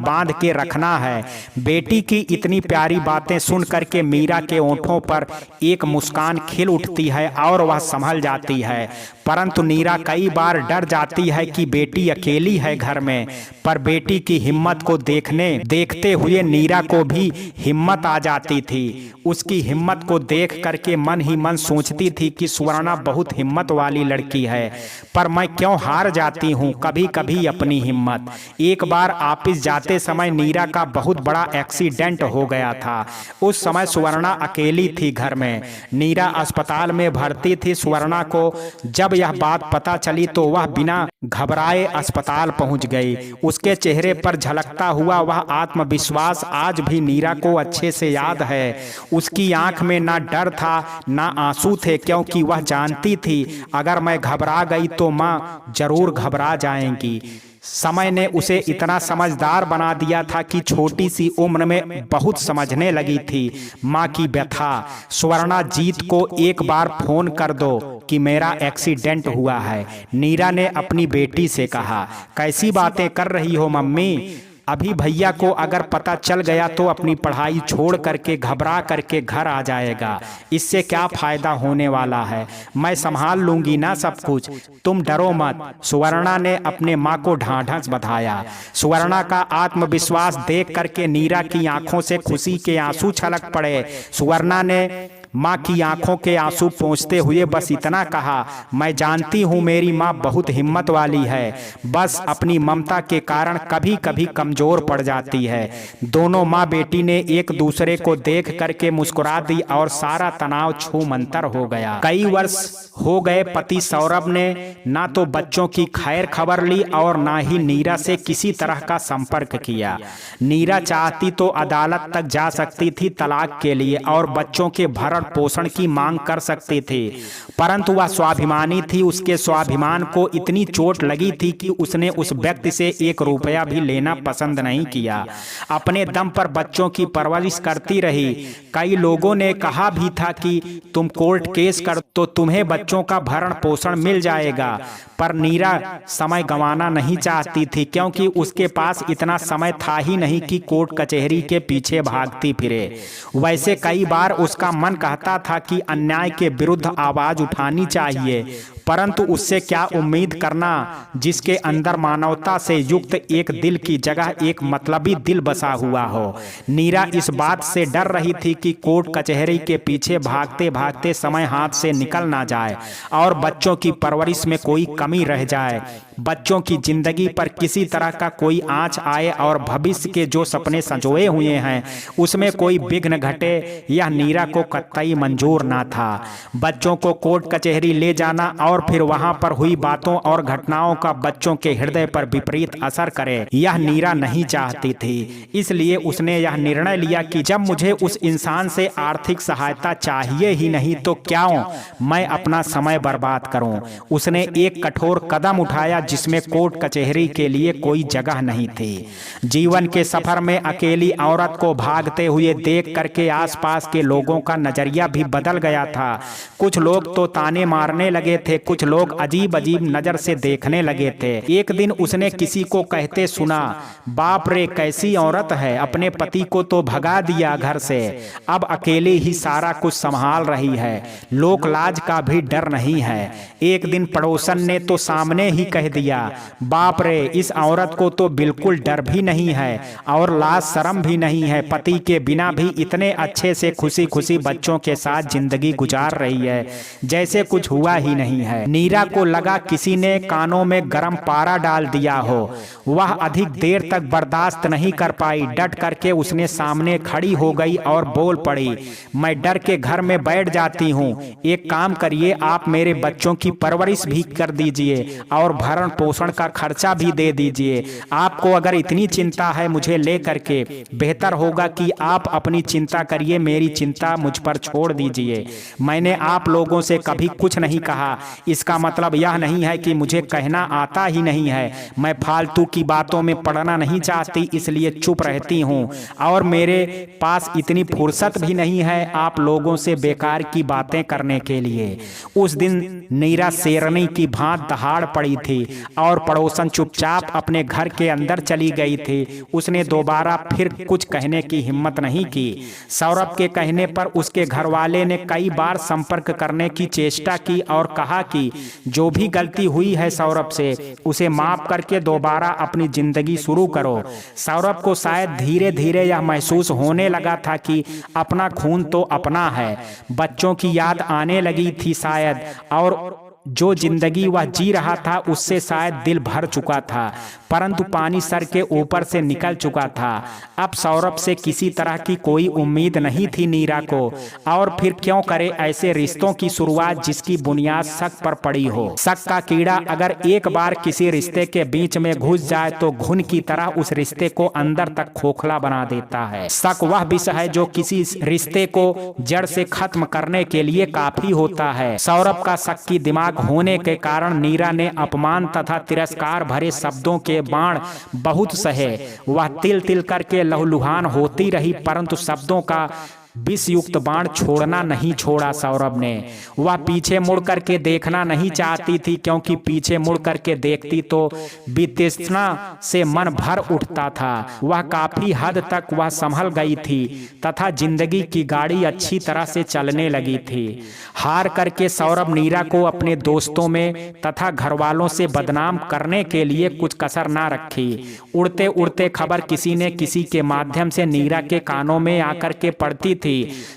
बांध के रखना है। बेटी की इतनी प्यारी बातें सुन करके मीरा के ओंठों पर एक मुस्कान खिल उठती है और वह संभल जाती है। परंतु नीरा कई बार डर जाती है कि बेटी अकेली है घर में। पर बेटी की हिम्मत को देखते हुए नीरा को भी हिम्मत आ जाती थी। उसकी हिम्मत को देख करके मन ही मन सोचती थी कि सुवर्णा बहुत हिम्मत वाली लड़की है, पर मैं क्यों हार जाती हूँ कभी कभी अपनी हिम्मत। एक बार ऑफिस जाते समय नीरा का बहुत बड़ा एक्सीडेंट हो गया था। उस समय सुवर्णा अकेली थी घर में। नीरा अस्पताल में भर्ती थी। सुवर्णा को जब यह बात पता चली तो वह बिना घबराए अस्पताल पहुंच गई। उसके चेहरे पर झलकता हुआ वह आत्मविश्वास आज भी नीरा को अच्छे से याद है। उसकी आंख में ना डर था ना आंसू थे, क्योंकि वह जानती थी अगर मैं घबरा गई तो माँ जरूर घबरा जाएंगी। समय ने उसे इतना समझदार बना दिया था कि छोटी सी उम्र में बहुत समझने लगी थी माँ की व्यथा। सुवर्णा जीत को एक बार फोन कर दो कि मेरा एक्सीडेंट हुआ है, नीरा ने अपनी बेटी से कहा। कैसी बातें कर रही हो मम्मी, अभी भैया को अगर पता चल गया तो अपनी पढ़ाई छोड़ करके घबरा करके घर आ जाएगा, इससे क्या फायदा होने वाला है, मैं संभाल लूंगी ना सब कुछ, तुम डरो मत। सुवर्णा ने अपने माँ को ढांढस बधाया। सुवर्णा का आत्मविश्वास देख करके नीरा की आंखों से खुशी के आंसू छलक पड़े। सुवर्णा ने माँ की आंखों के आंसू पोंछते हुए बस इतना कहा, मैं जानती हूँ मेरी माँ बहुत हिम्मत वाली है, बस अपनी ममता के कारण कभी कभी कमजोर पड़ जाती है। दोनों माँ बेटी ने एक दूसरे को देख करके मुस्कुरा दी और सारा तनाव छूमंतर हो गया। कई वर्ष हो गए पति सौरभ ने ना तो बच्चों की खैर खबर ली और ना ही नीरा से किसी तरह का संपर्क किया। नीरा चाहती तो अदालत तक जा सकती थी तलाक के लिए और बच्चों के भरण पोषण की मांग कर सकती थी, परंतु वह स्वाभिमानी थी। उसके स्वाभिमान को इतनी चोट लगी थी कि उसने उस व्यक्ति से 1 रुपया भी लेना पसंद नहीं किया। अपने दम पर बच्चों की परवरिश करती रही। कई लोगों ने कहा भी था कि तुम कोर्ट केस कर तो तुम्हें बच्चों का भरण पोषण मिल जाएगा, पर नीरा समय गंवाना नहीं चाहती थी, क्योंकि उसके पास इतना समय था ही नहीं कि कोर्ट कचहरी के पीछे भागती फिरे। वैसे कई बार उसका मन कहता था कि अन्याय के विरुद्ध आवाज उठानी चाहिए, परंतु उससे क्या उम्मीद करना जिसके अंदर मानवता से युक्त एक दिल की जगह एक मतलबी दिल बसा हुआ हो। नीरा इस बात से डर रही थी कि कोर्ट कचहरी के पीछे भागते भागते समय हाथ से निकल ना जाए और बच्चों की परवरिश में कोई कमी रह जाए, बच्चों की जिंदगी पर किसी तरह का कोई आंच आए और भविष्य के जो सपने संजोए हुए हैं उसमें कोई विघ्न घटे, यह नीरा को कतई मंजूर ना था। बच्चों को कोर्ट कचहरी ले जाना और फिर वहां पर हुई बातों और घटनाओं का बच्चों के हृदय पर विपरीत असर करे, यह नीरा नहीं चाहती थी। इसलिए उसने यह निर्णय लिया कि जब मुझे उस इंसान से आर्थिक सहायता चाहिए ही नहीं तो क्यों मैं अपना समय बर्बाद करूं। उसने एक कठोर कदम उठाया जिसमें कोर्ट कचहरी के लिए कोई जगह नहीं थी। जीवन के सफर में अकेली औरत को भागते हुए देख करके आसपास के लोगों का नजरिया भी बदल गया था। कुछ लोग तो ताने मारने लगे थे, कुछ लोग अजीब अजीब नजर से देखने लगे थे। एक दिन उसने किसी को कहते सुना, बाप रे कैसी औरत है, अपने पति को तो भगा दिया घर से, अब अकेले ही सारा कुछ संभाल रही है, लोक लाज का भी डर नहीं है। एक दिन पड़ोसन ने तो सामने ही कह दिया, बाप रे इस औरत को तो बिल्कुल डर भी नहीं है और लाज शर्म भी नहीं है, पति के बिना भी इतने अच्छे से खुशी खुशी बच्चों के साथ जिंदगी गुजार रही है जैसे कुछ हुआ ही नहीं है। है। नीरा को लगा किसी ने कानों में गर्म पारा डाल दिया हो। वह अधिक देर तक बर्दाश्त नहीं कर पाई। डट करके उसने सामने खड़ी हो गई और बोल पड़ी, मैं डर के घर में बैठ जाती हूँ। एक काम करिए, आप मेरे बच्चों की परवरिश भी कर दीजिए और भरण पोषण का खर्चा भी दे दीजिए। आपको अगर इतनी चिंता है मुझे ले करके, बेहतर होगा कि आप अपनी चिंता करिए, मेरी चिंता मुझ पर छोड़ दीजिए। मैंने आप लोगों से कभी कुछ नहीं कहा। इसका मतलब यह नहीं है कि मुझे कहना आता ही नहीं है। मैं फालतू की बातों में पड़ना नहीं चाहती, इसलिए चुप रहती हूँ और मेरे पास इतनी फुर्सत भी नहीं है आप लोगों से बेकार की बातें करने के लिए। उस दिन नीरा शेरनी की भांति दहाड़ पड़ी थी और पड़ोसन चुपचाप अपने घर के अंदर चली गई थी। उसने दोबारा फिर कुछ कहने की हिम्मत नहीं की। सौरभ के कहने पर उसके घरवाले ने कई बार संपर्क करने की चेष्टा की और कहा कि जो भी गलती हुई है सौरभ से, उसे माफ करके दोबारा अपनी जिंदगी शुरू करो। सौरभ को शायद धीरे धीरे यह महसूस होने लगा था कि अपना खून तो अपना है। बच्चों की याद आने लगी थी शायद, और जो जिंदगी वह जी रहा था उससे शायद दिल भर चुका था, परंतु पानी सर के ऊपर से निकल चुका था। अब सौरभ से किसी तरह की कोई उम्मीद नहीं थी नीरा को, और फिर क्यों करे ऐसे रिश्तों की शुरुआत जिसकी बुनियाद शक पर पड़ी हो। शक का कीड़ा अगर एक बार किसी रिश्ते के बीच में घुस जाए तो घुन की तरह उस रिश्ते को अंदर तक खोखला बना देता है। शक वह विष है जो किसी रिश्ते को जड़ से खत्म करने के लिए काफी होता है। सौरभ का शक की दिमाग होने के कारण नीरा ने अपमान तथा तिरस्कार भरे शब्दों के बाण बहुत सहे। वह तिल तिल करके लहूलुहान होती रही, परंतु शब्दों का विष युक्त बाण छोड़ना नहीं छोड़ा सौरभ ने। वह पीछे मुड़ करके देखना नहीं चाहती थी, क्योंकि पीछे मुड़ करके देखती तो वितृष्णा से मन भर उठता था। वह काफी हद तक वह संभल गई थी तथा जिंदगी की गाड़ी अच्छी तरह से चलने लगी थी। हार करके सौरभ नीरा को अपने दोस्तों में तथा घरवालों से बदनाम करने के लिए कुछ कसर ना रखी। उड़ते उड़ते खबर किसी ने किसी के माध्यम से नीरा के कानों में आकर के पड़ती थी।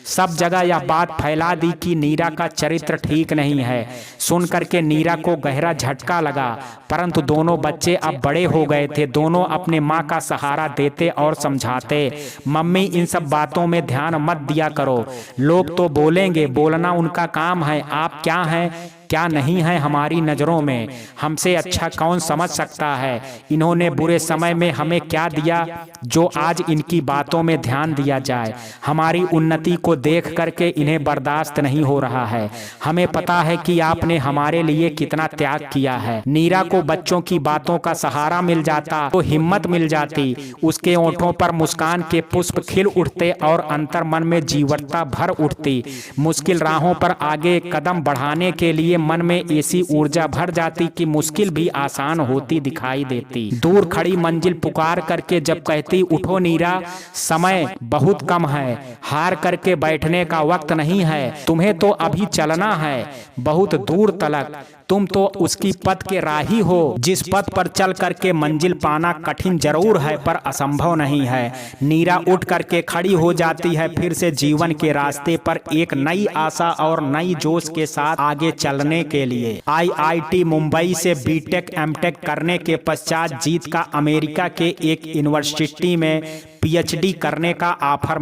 सब जगह यह बात फैला दी कि नीरा का चरित्र ठीक नहीं है। सुन करके नीरा को गहरा झटका लगा, परंतु दोनों बच्चे अब बड़े हो गए थे। दोनों अपने माँ का सहारा देते और समझाते, मम्मी इन सब बातों में ध्यान मत दिया करो, लोग तो बोलेंगे, बोलना उनका काम है। आप क्या हैं क्या नहीं है हमारी नज़रों में, हमसे अच्छा कौन समझ सकता है। इन्होंने बुरे समय में हमें क्या दिया जो आज इनकी बातों में ध्यान दिया जाए। हमारी उन्नति को देख करके इन्हें बर्दाश्त नहीं हो रहा है। हमें पता है कि आपने हमारे लिए कितना त्याग किया है। नीरा को बच्चों की बातों का सहारा मिल जाता तो हिम्मत मिल जाती। उसके ओंठों पर मुस्कान के पुष्प खिल उठते और अंतर मन में जीवटता भर उठती। मुश्किल राहों पर आगे कदम बढ़ाने के लिए मन में ऐसी ऊर्जा भर जाती कि मुश्किल भी आसान होती दिखाई देती। दूर खड़ी मंजिल पुकार करके जब कहती, उठो नीरा, समय बहुत कम है, हार करके बैठने का वक्त नहीं है, तुम्हें तो अभी चलना है बहुत दूर तलक। तुम तो उसकी पथ के राही हो। जिस पथ पर चल करके मंजिल पाना कठिन जरूर है पर असंभव नहीं है। नीरा उठ करके खड़ी हो जाती है, फिर से जीवन के रास्ते पर एक नई आशा और नई जोश के साथ आगे चलने के लिए। IIT मुंबई से बीटेक एमटेक करने के पश्चात जीत का अमेरिका के एक यूनिवर्सिटी में PhD करने का ऑफर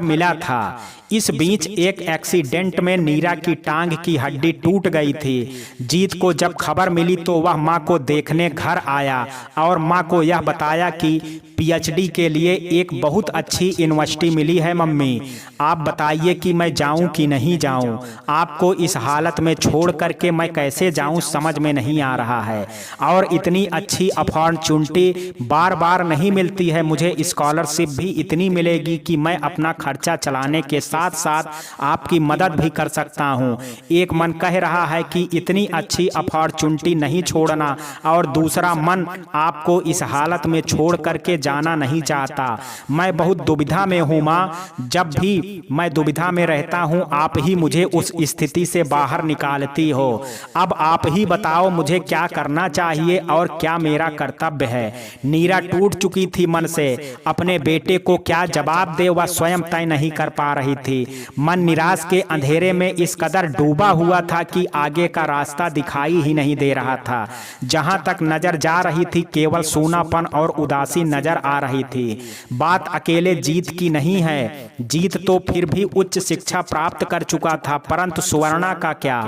मिला था। इस बीच एक एक्सीडेंट में नीरा की टांग की हड्डी टूट गई थी। जीत को जब खबर मिली तो वह मां को देखने घर आया और मां को यह बताया कि PhD के लिए एक बहुत अच्छी यूनिवर्सिटी मिली है मम्मी, आप बताइए कि मैं जाऊं कि नहीं जाऊं। आपको इस हालत में छोड़ करके मैं कैसे जाऊं समझ में नहीं आ रहा है, और इतनी अच्छी अपॉर्चुनिटी बार बार नहीं मिलती है। मुझे स्कॉलरशिप भी इतनी मिलेगी कि मैं अपना खर्चा चलाने के साथ साथ आपकी मदद भी कर सकता हूं। एक मन कह रहा है कि इतनी अच्छी अपॉर्चुनिटी नहीं छोड़ना, और दूसरा मन आपको इस हालत में छोड़ करके जाना नहीं चाहता। मैं बहुत दुविधा में हूं मां, जब भी मैं दुविधा में रहता हूं आप ही मुझे उस स्थिति से बाहर निकालती हो। अब आप ही बताओ मुझे क्या करना चाहिए और क्या मेरा कर्तव्य है। नीरा टूट चुकी थी मन से। अपने बेटे को क्या जवाब दे वह स्वयं तय नहीं कर पा रही थी। मन निराश के अंधेरे में इस कदर डूबा हुआ था कि आगे का रास्ता दिखाई ही नहीं दे रहा था। जहां तक नजर जा रही थी केवल सूनापन और उदासी नजर आ रही थी। बात अकेले जीत की नहीं है। जीत तो फिर भी उच्च शिक्षा प्राप्त कर चुका था, परंतु सुवर्णा का क्या?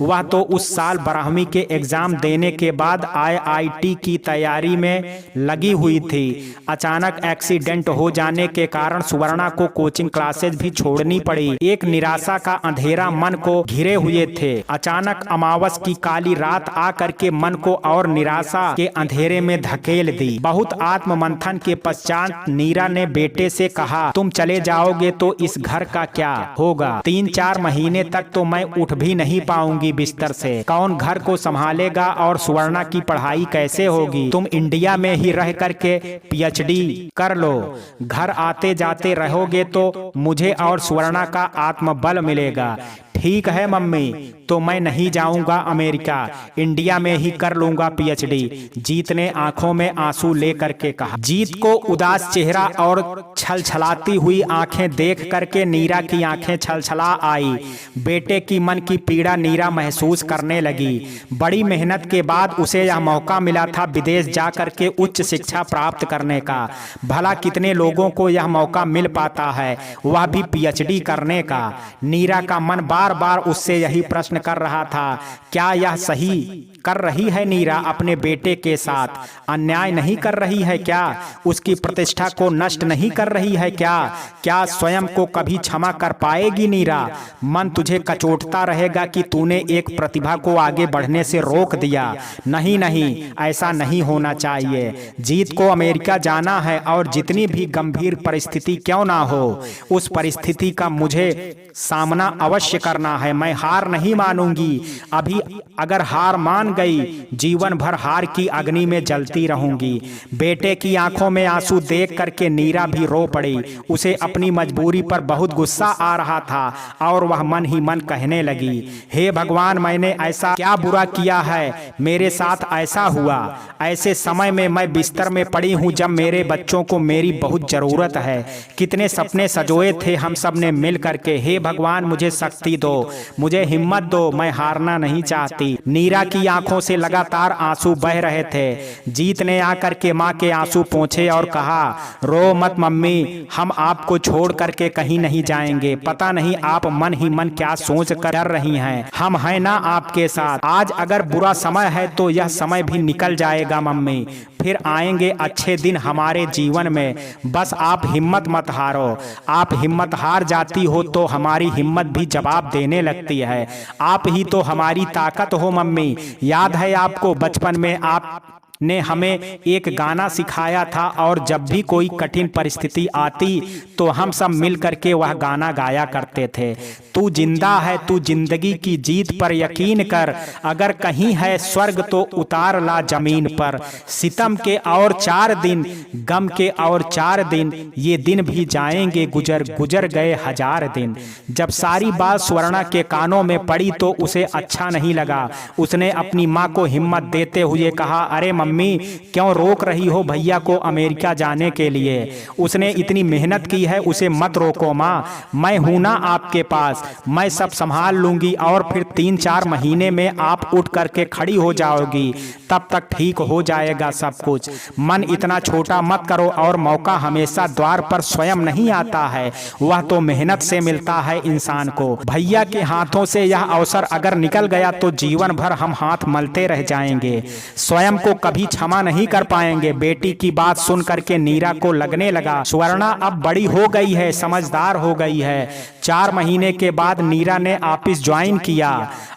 वह तो उस साल 12वीं के एग्जाम देने के बाद IIT की तैयारी में लगी हुई थी। अचानक एक्सीडेंट हो जाने के कारण सुवर्णा को कोचिंग क्लासेज भी छोड़नी पड़ी। एक निराशा का अंधेरा मन को घिरे हुए थे। अचानक अमावस की काली रात आकर के मन को और निराशा के अंधेरे में धकेल दी। बहुत आत्ममंथन के पश्चात नीरा ने बेटे से कहा, तुम चले जाओगे तो इस घर का क्या होगा? 3-4 महीने तक तो मैं उठ भी नहीं पाऊंगी बिस्तर से। कौन घर को संभालेगा और सुवर्णा की पढ़ाई कैसे होगी? तुम इंडिया में ही रह करके PhD कर लो। घर आते जाते रहोगे तो मुझे और सुवर्णा का आत्मबल मिलेगा। ठीक है मम्मी, तो मैं नहीं जाऊंगा अमेरिका, इंडिया में ही कर लूंगा PhD। जीत ने आंखों में आंसू लेकर के कहा। जीत को उदास चेहरा और छलछलाती हुई आंखें देख करके नीरा की आंखें छलछला आई। बेटे की मन की पीड़ा नीरा महसूस करने लगी। बड़ी मेहनत के बाद उसे यह मौका मिला था विदेश जाकर के उच्च शिक्षा प्राप्त करने का। भला कितने लोगों को यह मौका मिल पाता है, वह भी PhD करने का। नीरा का मन बार बार उससे यही प्रश्न कर रहा था, क्या यह सही कर रही है नीरा अपने बेटे के साथ? अन्याय नहीं कर रही है क्या? उसकी प्रतिष्ठा को नष्ट नहीं कर रही है क्या? क्या स्वयं को कभी क्षमा कर पाएगी नीरा? मन तुझे कचोटता रहेगा कि तूने एक प्रतिभा को आगे बढ़ने से रोक दिया। नहीं नहीं, ऐसा नहीं होना चाहिए। जीत को अमेरिका जाना है और जितनी भी गंभीर परिस्थिति क्यों ना हो, उस परिस्थिति का मुझे सामना अवश्य करना है। मैं हार नहीं मानूंगी। अभी अगर हार मान गई, जीवन भर हार की अग्नि में जलती रहूंगी। बेटे की आंखों में आंसू देख करके नीरा भी रो पड़ी। उसे अपनी मजबूरी पर बहुत गुस्सा आ रहा था और वह मन ही मन कहने लगी, हे भगवान, मैंने ऐसा क्या बुरा किया है, मेरे साथ ऐसा हुआ? ऐसे समय में मैं बिस्तर में पड़ी हूं जब मेरे बच्चों को मेरी बहुत जरूरत है। कितने सपने सजोए थे हम सब ने मिल करके। हे भगवान, मुझे शक्ति दो, मुझे हिम्मत दो, मैं हारना नहीं चाहती। नीरा की आंखों से लगातार आंसू बह रहे थे। जीत ने आकर के मां के आंसू पोंछे और कहा, रो मत मम्मी, हम आपको छोड़ करके कहीं नहीं जाएंगे। पता नहीं आप मन ही मन क्या सोच कर रही हैं। हम हैं ना आपके साथ। आज अगर बुरा समय है तो यह समय भी निकल जाएगा मम्मी, फिर आएंगे अच्छे दिन हमारे जीवन में। बस आप हिम्मत मत हारो। आप हिम्मत हार जाती हो तो हमारी हिम्मत भी जवाब देने लगती है। आप ही तो हमारी ताकत हो मम्मी। याद है आपको, बचपन में आप ने हमें एक गाना सिखाया था और जब भी कोई कठिन परिस्थिति आती तो हम सब मिल करके वह गाना गाया करते थे। तू जिंदा है, तू जिंदगी की जीत पर यकीन कर, अगर कहीं है स्वर्ग तो उतार ला जमीन पर। सितम के और 4 दिन, गम के और 4 दिन, ये दिन भी जाएंगे गुजर, गुजर गए 1000 दिन। जब सारी बात सुवर्णा के कानों में पड़ी तो उसे अच्छा नहीं लगा। उसने अपनी माँ को हिम्मत देते हुए कहा, अरे मम्मी, क्यों रोक रही हो भैया को अमेरिका जाने के लिए? उसने इतनी मेहनत की है, उसे मत रोको माँ। मैं हूं ना आपके पास, मैं सब संभाल लूंगी और फिर 3-4 महीने में आप उठ करके खड़ी हो जाओगी। तब तक ठीक हो जाएगा सब कुछ। मन इतना छोटा मत करो और मौका हमेशा द्वार पर स्वयं नहीं आता है, वह तो मेहनत से मिलता है इंसान को। भैया के हाथों से यह अवसर अगर निकल गया तो जीवन भर हम हाथ मलते रह जाएंगे, स्वयं को कभी क्षमा नहीं कर पाएंगे। बेटी की बात सुन करके नीरा को लगने लगा सुवर्णा अब बड़ी हो गई है, समझदार हो गई है। 4 महीने के बाद नीरा ने ऑफिस ज्वाइन किया।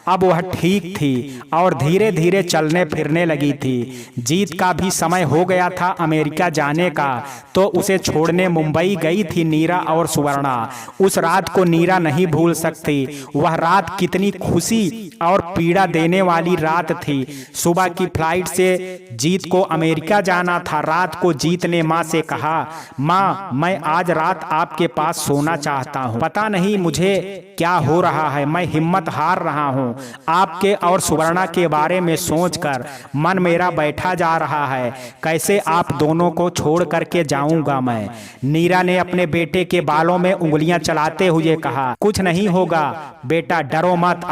अब वह ठीक थी और धीरे धीरे चलने फिरने लगी थी। जीत का भी समय हो गया था अमेरिका जाने का, तो उसे छोड़ने मुंबई गई थी नीरा और सुवर्णा। उस रात को नीरा नहीं भूल सकती। वह रात कितनी खुशी और पीड़ा देने वाली रात थी। सुबह की फ्लाइट से जीत को अमेरिका जाना था। रात को जीत ने माँ से कहा, माँ, मैं आज रात आपके पास सोना चाहता हूँ। पता नहीं नहीं मुझे क्या हो रहा है, मैं हिम्मत हार रहा हूँ। आपके और सुवर्णा के बारे में सोचकर मन मेरा बैठा जा रहा है। कैसे आप दोनों को छोड़ करके जाऊंगा मैं। नीरा ने अपने बेटे के बालों में उंगलियां चलाते हुए कहा, कुछ नहीं होगा बेटा, डरो मत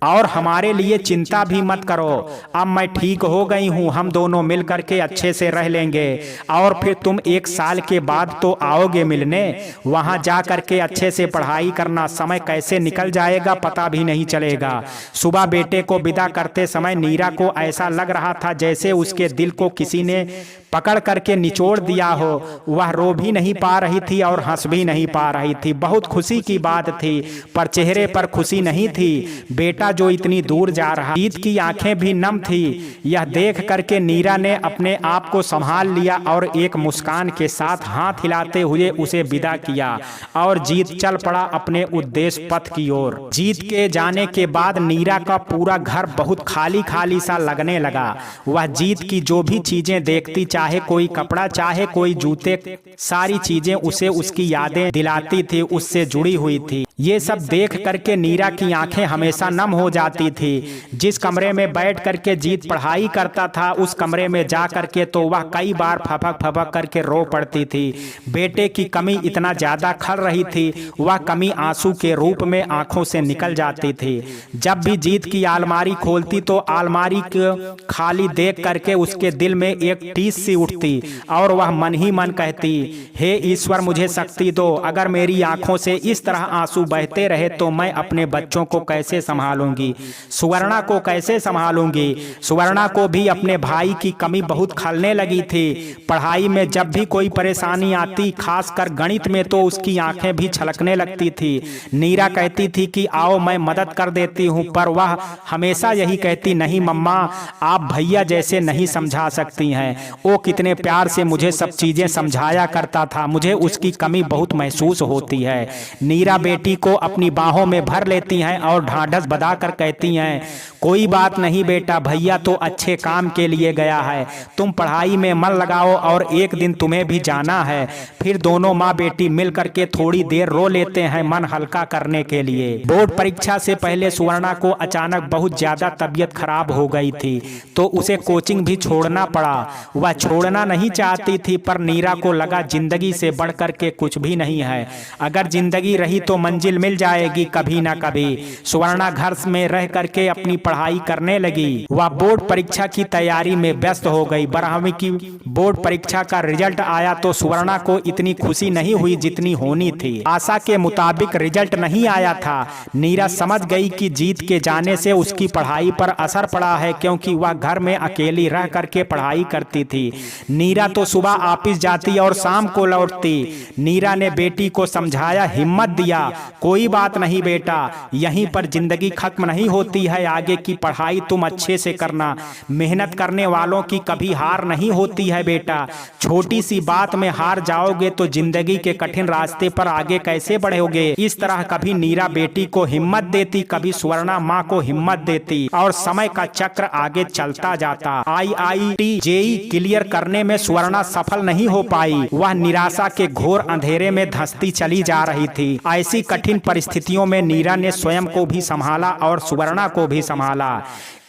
और हमारे लिए चिंता भी मत करो। अब मैं ठीक हो गई हूँ, हम दोनों मिल करके अच्छे से रह लेंगे और फिर तुम 1 साल के बाद तो आओगे मिलने। वहां जा करके अच्छे से पढ़ाई करना, समय कैसे निकल जाएगा पता भी नहीं चलेगा। सुबह बेटे को विदा करते समय नीरा को ऐसा लग रहा था जैसे उसके दिल को किसी ने पकड़ करके निचोड़ दिया हो। वह रो भी नहीं पा रही थी और हंस भी नहीं पा रही थी। बहुत खुशी की बात थी पर चेहरे पर खुशी नहीं थी। बेटा जो इतनी दूर जा रहा, जीत की आंखें भी नम थी। यह देख करके नीरा ने अपने आप को संभाल लिया और एक मुस्कान के साथ हाथ हिलाते हुए उसे विदा किया और जीत चल पड़ा अपने उद्देश्य पथ की ओर। जीत के जाने के बाद नीरा का पूरा घर बहुत खाली खाली सा लगने लगा। वह जीत की जो भी चीजें देखती, चाहे कोई कपड़ा चाहे कोई जूते, सारी चीजें उसे उसकी यादें दिलाती थी, उससे जुड़ी हुई थी। ये सब देख करके नीरा की आंखें हमेशा नम हो जाती थी। जिस कमरे में बैठ करके जीत पढ़ाई करता था उस कमरे में जा करके तो वह कई बार फपक फपक करके रो पड़ती थी। बेटे की कमी इतना ज्यादा खल रही थी, वह कमी आंसू के रूप में आंखों से निकल जाती थी। जब भी जीत की अलमारी खोलती तो अलमारी को खाली देख करके उसके दिल में एक टीस सी उठती और वह मन ही मन कहती, हे ईश्वर मुझे शक्ति दो, अगर मेरी आंखों से इस तरह आंसू बहते रहे तो मैं अपने बच्चों को कैसे संभालूंगी, सुवर्णा को कैसे संभालूंगी। सुवर्णा को भी अपने भाई की कमी बहुत खलने लगी थी। पढ़ाई में जब भी कोई परेशानी आती, खासकर गणित में, तो उसकी आंखें भी छलकने लगती थी। नीरा कहती थी कि आओ मैं मदद कर देती हूँ, पर वह हमेशा यही कहती, नहीं मम्मा आप भैया जैसे नहीं समझा सकती हैं। वो कितने प्यार से मुझे सब चीजें समझाया करता था, मुझे उसकी कमी बहुत महसूस होती है। नीरा बेटी को अपनी बाहों में भर लेती हैं और ढांढस बंधाकर कहती हैं, कोई बात नहीं बेटा, भैया तो अच्छे काम के लिए गया है, तुम पढ़ाई में मन लगाओ और एक दिन तुम्हें भी जाना है। फिर दोनों माँ बेटी मिल करके थोड़ी देर रो लेते हैं मन हल्का करने के लिए। बोर्ड परीक्षा से पहले सुवर्णा को अचानक बहुत ज्यादा तबीयत खराब हो गई थी तो उसे कोचिंग भी छोड़ना पड़ा। वह छोड़ना नहीं चाहती थी पर नीरा को लगा जिंदगी से बढ़ करके कुछ भी नहीं है, अगर जिंदगी रही तो मंजिल मिल जाएगी कभी ना कभी। सुवर्णा घर में रह करके अपनी पढ़ाई करने लगी। वह बोर्ड परीक्षा की तैयारी में व्यस्त हो गई। 12वीं की बोर्ड परीक्षा का रिजल्ट आया तो सुवर्णा को इतनी खुशी नहीं हुई जितनी होनी थी। आशा के मुताबिक रिजल्ट नहीं आया था। नीरा समझ गई कि जीत के जाने से उसकी पढ़ाई पर असर पड़ा है, क्योंकि वह घर में अकेली रह करके पढ़ाई करती थी। नीरा तो सुबह ऑफिस जाती और शाम को लौटती। नीरा ने बेटी को समझाया, हिम्मत दिया, कोई बात नहीं बेटा, यहीं पर जिंदगी खत्म नहीं होती है, आगे की पढ़ाई तुम अच्छे से करना, मेहनत करने वालों की कभी हार नहीं होती है बेटा। छोटी सी बात में हार जाओगे तो जिंदगी के कठिन रास्ते पर आगे कैसे बढ़ोगे। इस तरह कभी नीरा बेटी को हिम्मत देती, कभी सुवर्णा माँ को हिम्मत देती और समय का चक्र आगे चलता जाता। IIT JEE क्लियर करने में सुवर्णा सफल नहीं हो पाई। वह निराशा के घोर अंधेरे में धंसती चली जा रही थी। ऐसी कठिन परिस्थितियों में नीरा ने स्वयं को भी संभाला और सुवर्णा को भी संभाला।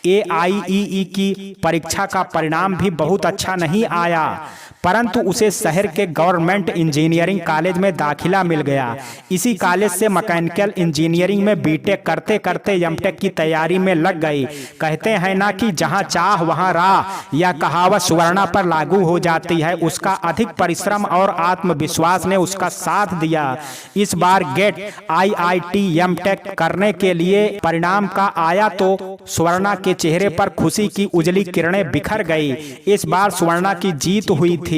AIEE की परीक्षा का परिणाम भी बहुत अच्छा नहीं आया, परंतु उसे शहर के गवर्नमेंट इंजीनियरिंग कॉलेज में दाखिला मिल गया। इसी कॉलेज से मैकेनिकल इंजीनियरिंग में बीटेक करते करते एमटेक की तैयारी में लग गई। कहते हैं ना कि जहां चाह वहां राह, यह कहावत सुवर्णा पर लागू हो जाती है। उसका अधिक परिश्रम और आत्मविश्वास ने उसका साथ दिया। इस बार गेट IIT एमटेक करने के लिए परिणाम का आया तो सुवर्णा के चेहरे पर खुशी की उजली किरणें बिखर गई। इस बार सुवर्णा की जीत हुई थी।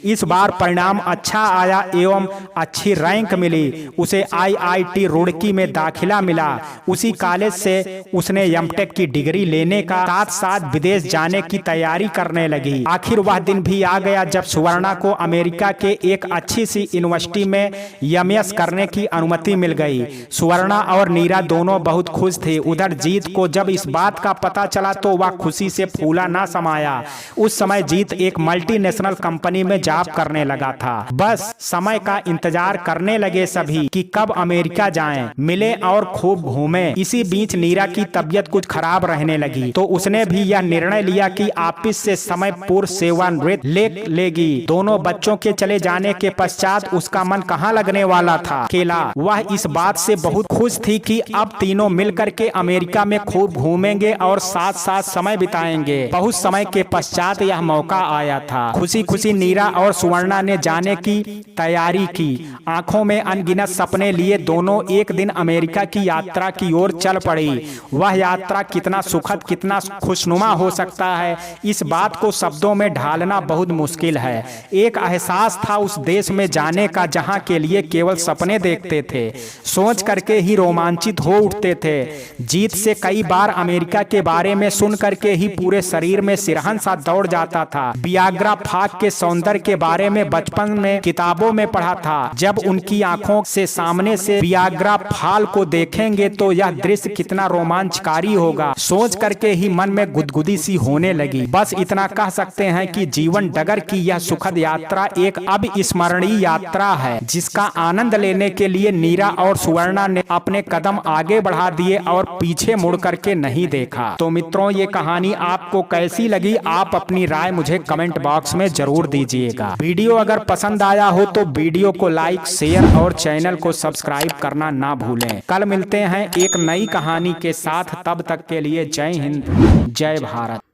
इस बार परिणाम अच्छा आया एवं अच्छी रैंक मिली। उसे IIT रुड़की में दाखिला मिला। उसी कॉलेज से उसने एमटेक की डिग्री लेने का साथ साथ विदेश जाने की तैयारी करने लगी। आखिर वह दिन भी आ गया जब सुवर्णा को अमेरिका के एक अच्छी सी यूनिवर्सिटी में MS करने की अनुमति मिल गई। सुवर्णा और नीरा दोनों बहुत खुश थे। उधर जीत को जब इस बात का पता चला तो वह खुशी से फूला ना समाया। उस समय जीत एक मल्टीनेशनल कंपनी कंपनी में जॉब करने लगा था। बस समय का इंतजार करने लगे सभी कि कब अमेरिका जाएं, मिले और खूब घूमें। इसी बीच नीरा की तबीयत कुछ खराब रहने लगी तो उसने भी यह निर्णय लिया कि ऑफिस से समय पूर्व सेवानिवृत्त ले लेगी। दोनों बच्चों के चले जाने के पश्चात उसका मन कहाँ लगने वाला था। अकेला वह इस बात से बहुत खुश थी कि अब तीनों मिलकर के अमेरिका में खूब घूमेंगे और साथ साथ समय बिताएंगे। बहुत समय के पश्चात यह मौका आया था। खुशी खुशी नीरा और सुवर्णा ने जाने की तैयारी की। आंखों में अनगिनत सपने लिए दोनों एक दिन अमेरिका की यात्रा की ओर चल पड़ी। वह यात्रा कितना सुखद, कितना खुशनुमा हो सकता है, इस बात को शब्दों में ढालना बहुत मुश्किल है। एक एहसास था उस देश में जाने का जहां के लिए केवल सपने देखते थे, सोच करके ही रोमांचित हो उठते थे। जीत से कई बार अमेरिका के बारे में सुन करके ही पूरे शरीर में सिरहन सा दौड़ जाता था। वियाग्रा फाग के सौंदर्य के बारे में बचपन में किताबों में पढ़ा था। जब उनकी आंखों से सामने से वियाग्रा फाल को देखेंगे तो यह दृश्य कितना रोमांचकारी होगा, सोच करके ही मन में गुदगुदी सी होने लगी। बस इतना कह सकते हैं कि जीवन डगर की यह सुखद यात्रा एक अविस्मरणीय यात्रा है, जिसका आनंद लेने के लिए नीरा और सुवर्णा ने अपने कदम आगे बढ़ा दिए और पीछे मुड़ करके नहीं देखा। तो मित्रों, ये कहानी आपको कैसी लगी, आप अपनी राय मुझे कमेंट बॉक्स में जरूर दीजिएगा। वीडियो अगर पसंद आया हो तो वीडियो को लाइक, शेयर और चैनल को सब्सक्राइब करना ना भूलें। कल मिलते हैं एक नई कहानी के साथ, तब तक के लिए जय हिंद, जय भारत।